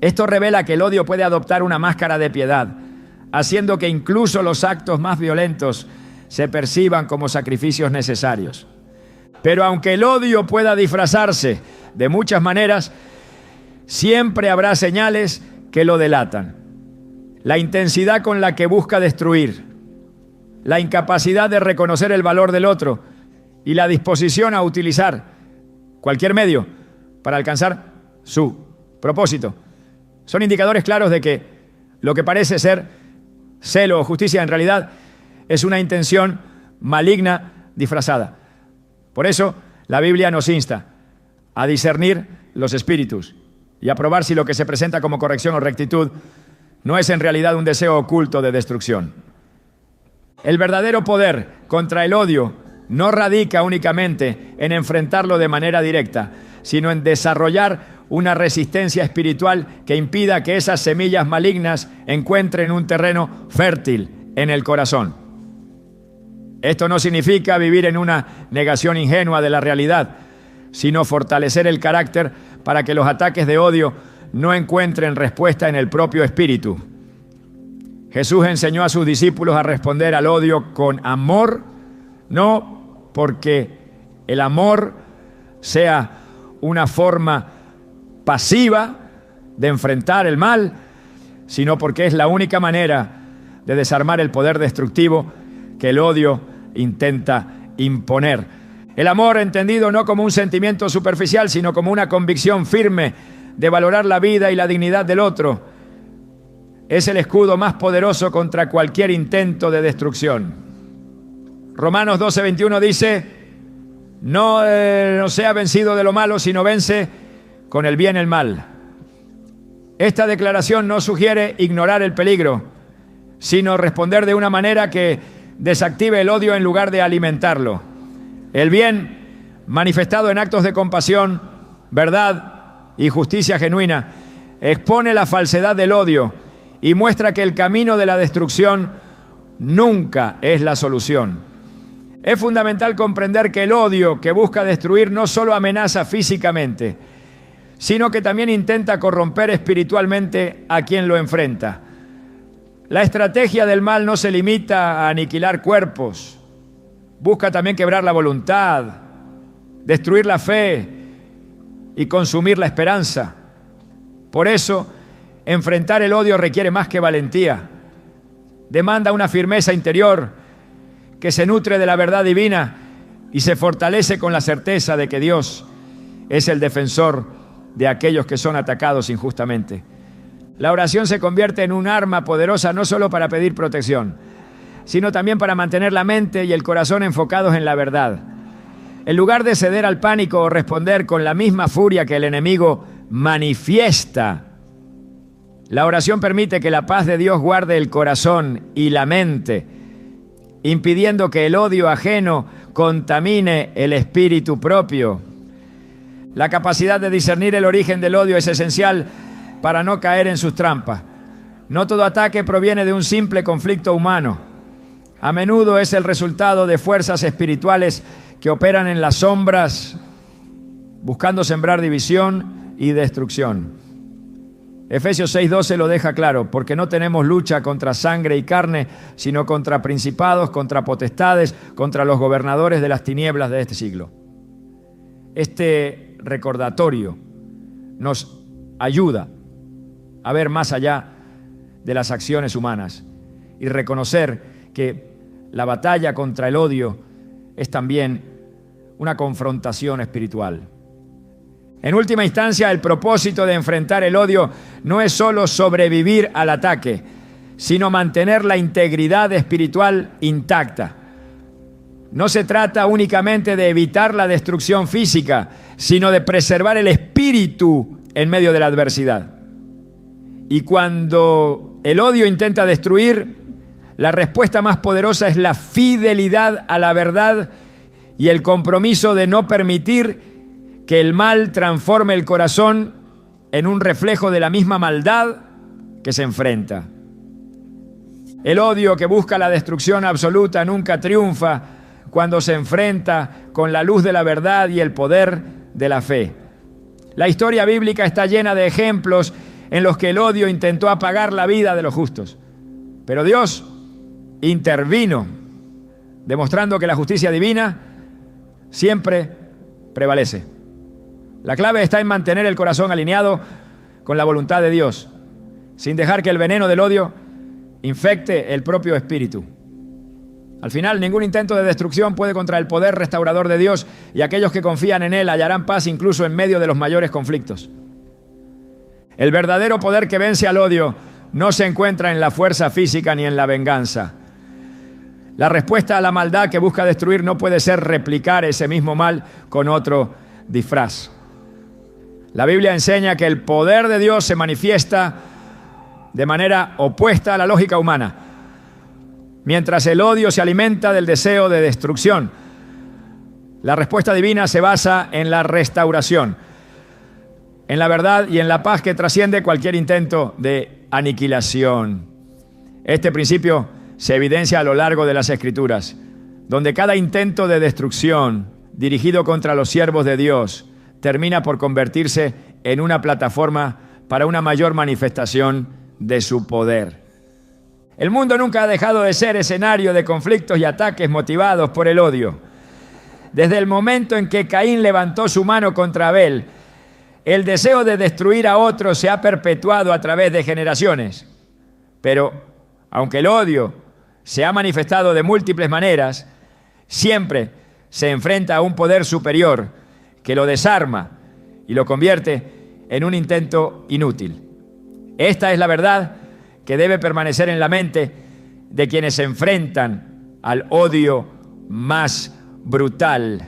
Esto revela que el odio puede adoptar una máscara de piedad, haciendo que incluso los actos más violentos se perciban como sacrificios necesarios. Pero aunque el odio pueda disfrazarse de muchas maneras, siempre habrá señales que lo delatan. La intensidad con la que busca destruir, la incapacidad de reconocer el valor del otro y la disposición a utilizar cualquier medio para alcanzar su propósito. Son indicadores claros de que lo que parece ser celo o justicia en realidad es una intención maligna disfrazada. Por eso la Biblia nos insta a discernir los espíritus y a probar si lo que se presenta como corrección o rectitud no es en realidad un deseo oculto de destrucción. El verdadero poder contra el odio no radica únicamente en enfrentarlo de manera directa, sino en desarrollar una resistencia espiritual que impida que esas semillas malignas encuentren un terreno fértil en el corazón. Esto no significa vivir en una negación ingenua de la realidad, sino fortalecer el carácter para que los ataques de odio no encuentren respuesta en el propio espíritu. Jesús enseñó a sus discípulos a responder al odio con amor, no porque el amor sea una forma pasiva de enfrentar el mal, sino porque es la única manera de desarmar el poder destructivo que el odio intenta imponer. El amor entendido no como un sentimiento superficial, sino como una convicción firme de valorar la vida y la dignidad del otro, es el escudo más poderoso contra cualquier intento de destrucción. Romanos 12:21 dice: no sea vencido de lo malo, sino vence con el bien el mal. Esta declaración no sugiere ignorar el peligro, sino responder de una manera que desactive el odio en lugar de alimentarlo. El bien, manifestado en actos de compasión, verdad y justicia genuina, expone la falsedad del odio y muestra que el camino de la destrucción nunca es la solución. Es fundamental comprender que el odio que busca destruir no solo amenaza físicamente, sino que también intenta corromper espiritualmente a quien lo enfrenta. La estrategia del mal no se limita a aniquilar cuerpos, busca también quebrar la voluntad, destruir la fe y consumir la esperanza. Por eso, enfrentar el odio requiere más que valentía. Demanda una firmeza interior que se nutre de la verdad divina y se fortalece con la certeza de que Dios es el defensor de aquellos que son atacados injustamente. La oración se convierte en un arma poderosa no solo para pedir protección, sino también para mantener la mente y el corazón enfocados en la verdad. En lugar de ceder al pánico o responder con la misma furia que el enemigo manifiesta, la oración permite que la paz de Dios guarde el corazón y la mente, impidiendo que el odio ajeno contamine el espíritu propio. La capacidad de discernir el origen del odio es esencial para no caer en sus trampas. No todo ataque proviene de un simple conflicto humano. A menudo es el resultado de fuerzas espirituales que operan en las sombras, buscando sembrar división y destrucción. Efesios 6:12 lo deja claro: porque no tenemos lucha contra sangre y carne, sino contra principados, contra potestades, contra los gobernadores de las tinieblas de este siglo. Este recordatorio nos ayuda a ver más allá de las acciones humanas y reconocer que la batalla contra el odio es también una confrontación espiritual. En última instancia, el propósito de enfrentar el odio no es solo sobrevivir al ataque, sino mantener la integridad espiritual intacta. No se trata únicamente de evitar la destrucción física, sino de preservar el espíritu en medio de la adversidad. Y cuando el odio intenta destruir, la respuesta más poderosa es la fidelidad a la verdad y el compromiso de no permitir que el mal transforme el corazón en un reflejo de la misma maldad que se enfrenta. El odio que busca la destrucción absoluta nunca triunfa cuando se enfrenta con la luz de la verdad y el poder de la fe. La historia bíblica está llena de ejemplos en los que el odio intentó apagar la vida de los justos. Pero Dios intervino, demostrando que la justicia divina siempre prevalece. La clave está en mantener el corazón alineado con la voluntad de Dios, sin dejar que el veneno del odio infecte el propio espíritu. Al final, ningún intento de destrucción puede contra el poder restaurador de Dios, y aquellos que confían en Él hallarán paz incluso en medio de los mayores conflictos. El verdadero poder que vence al odio no se encuentra en la fuerza física ni en la venganza. La respuesta a la maldad que busca destruir no puede ser replicar ese mismo mal con otro disfraz. La Biblia enseña que el poder de Dios se manifiesta de manera opuesta a la lógica humana, mientras el odio se alimenta del deseo de destrucción. La respuesta divina se basa en la restauración, en la verdad y en la paz que trasciende cualquier intento de aniquilación. Este principio se evidencia a lo largo de las Escrituras, donde cada intento de destrucción dirigido contra los siervos de Dios termina por convertirse en una plataforma para una mayor manifestación de su poder. El mundo nunca ha dejado de ser escenario de conflictos y ataques motivados por el odio. Desde el momento en que Caín levantó su mano contra Abel, el deseo de destruir a otros se ha perpetuado a través de generaciones. Pero, aunque el odio se ha manifestado de múltiples maneras, siempre se enfrenta a un poder superior que lo desarma y lo convierte en un intento inútil. Esta es la verdad que debe permanecer en la mente de quienes se enfrentan al odio más brutal.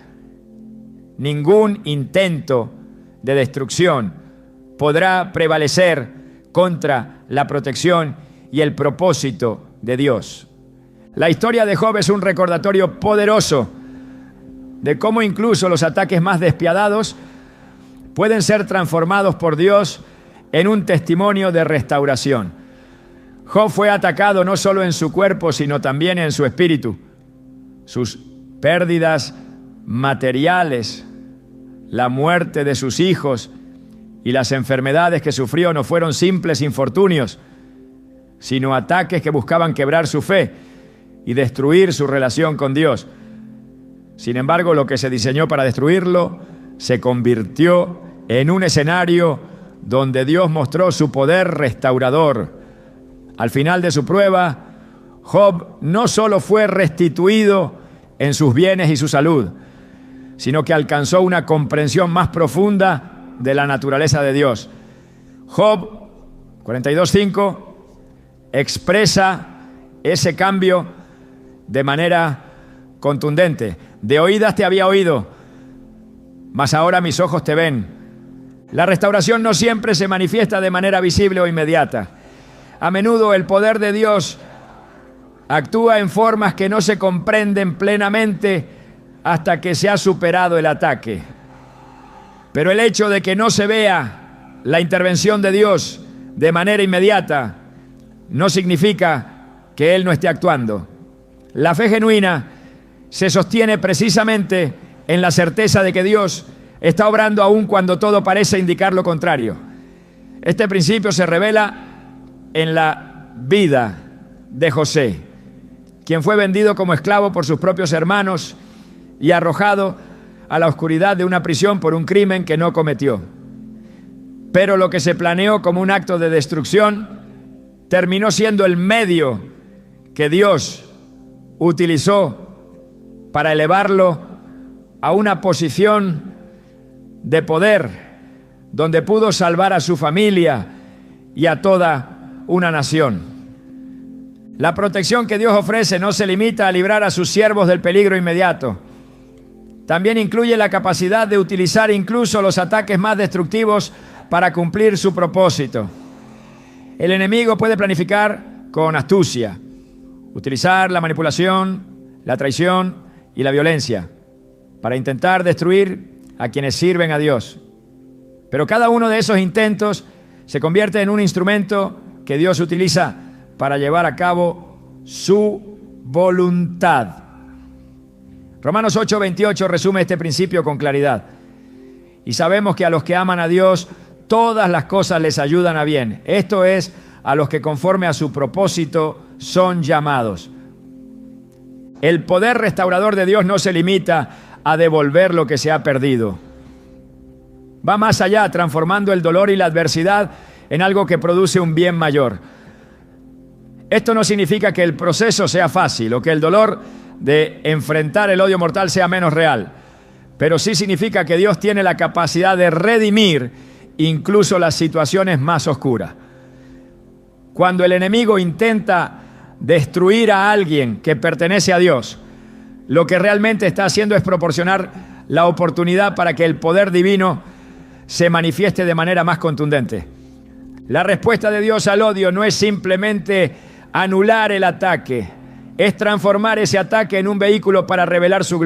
Ningún intento de destrucción podrá prevalecer contra la protección y el propósito de Dios. La historia de Job es un recordatorio poderoso de cómo incluso los ataques más despiadados pueden ser transformados por Dios en un testimonio de restauración. Job fue atacado no solo en su cuerpo, sino también en su espíritu. Sus pérdidas materiales, la muerte de sus hijos y las enfermedades que sufrió no fueron simples infortunios, sino ataques que buscaban quebrar su fe y destruir su relación con Dios. Sin embargo, lo que se diseñó para destruirlo se convirtió en un escenario donde Dios mostró su poder restaurador. Al final de su prueba, Job no solo fue restituido en sus bienes y su salud, sino que alcanzó una comprensión más profunda de la naturaleza de Dios. Job 42:5 expresa ese cambio de manera contundente. De oídas te había oído, mas ahora mis ojos te ven. La restauración no siempre se manifiesta de manera visible o inmediata. A menudo el poder de Dios actúa en formas que no se comprenden plenamente hasta que se ha superado el ataque. Pero el hecho de que no se vea la intervención de Dios de manera inmediata no significa que Él no esté actuando. La fe genuina se sostiene precisamente en la certeza de que Dios está obrando aún cuando todo parece indicar lo contrario. Este principio se revela en la vida de José, quien fue vendido como esclavo por sus propios hermanos y arrojado a la oscuridad de una prisión por un crimen que no cometió. Pero lo que se planeó como un acto de destrucción terminó siendo el medio que Dios utilizó para elevarlo a una posición de poder donde pudo salvar a su familia y a toda una nación. La protección que Dios ofrece no se limita a librar a sus siervos del peligro inmediato. También incluye la capacidad de utilizar incluso los ataques más destructivos para cumplir su propósito. El enemigo puede planificar con astucia, utilizar la manipulación, la traición y la violencia para intentar destruir a quienes sirven a Dios. Pero cada uno de esos intentos se convierte en un instrumento que Dios utiliza para llevar a cabo su voluntad. Romanos 8:28 resume este principio con claridad. Y sabemos que a los que aman a Dios, todas las cosas les ayudan a bien. Esto es, a los que conforme a su propósito son llamados. El poder restaurador de Dios no se limita a devolver lo que se ha perdido. Va más allá, transformando el dolor y la adversidad en algo que produce un bien mayor. Esto no significa que el proceso sea fácil o que el dolor de enfrentar el odio mortal sea menos real, pero sí significa que Dios tiene la capacidad de redimir incluso las situaciones más oscuras. Cuando el enemigo intenta destruir a alguien que pertenece a Dios, lo que realmente está haciendo es proporcionar la oportunidad para que el poder divino se manifieste de manera más contundente. La respuesta de Dios al odio no es simplemente anular el ataque, es transformar ese ataque en un vehículo para revelar su gloria.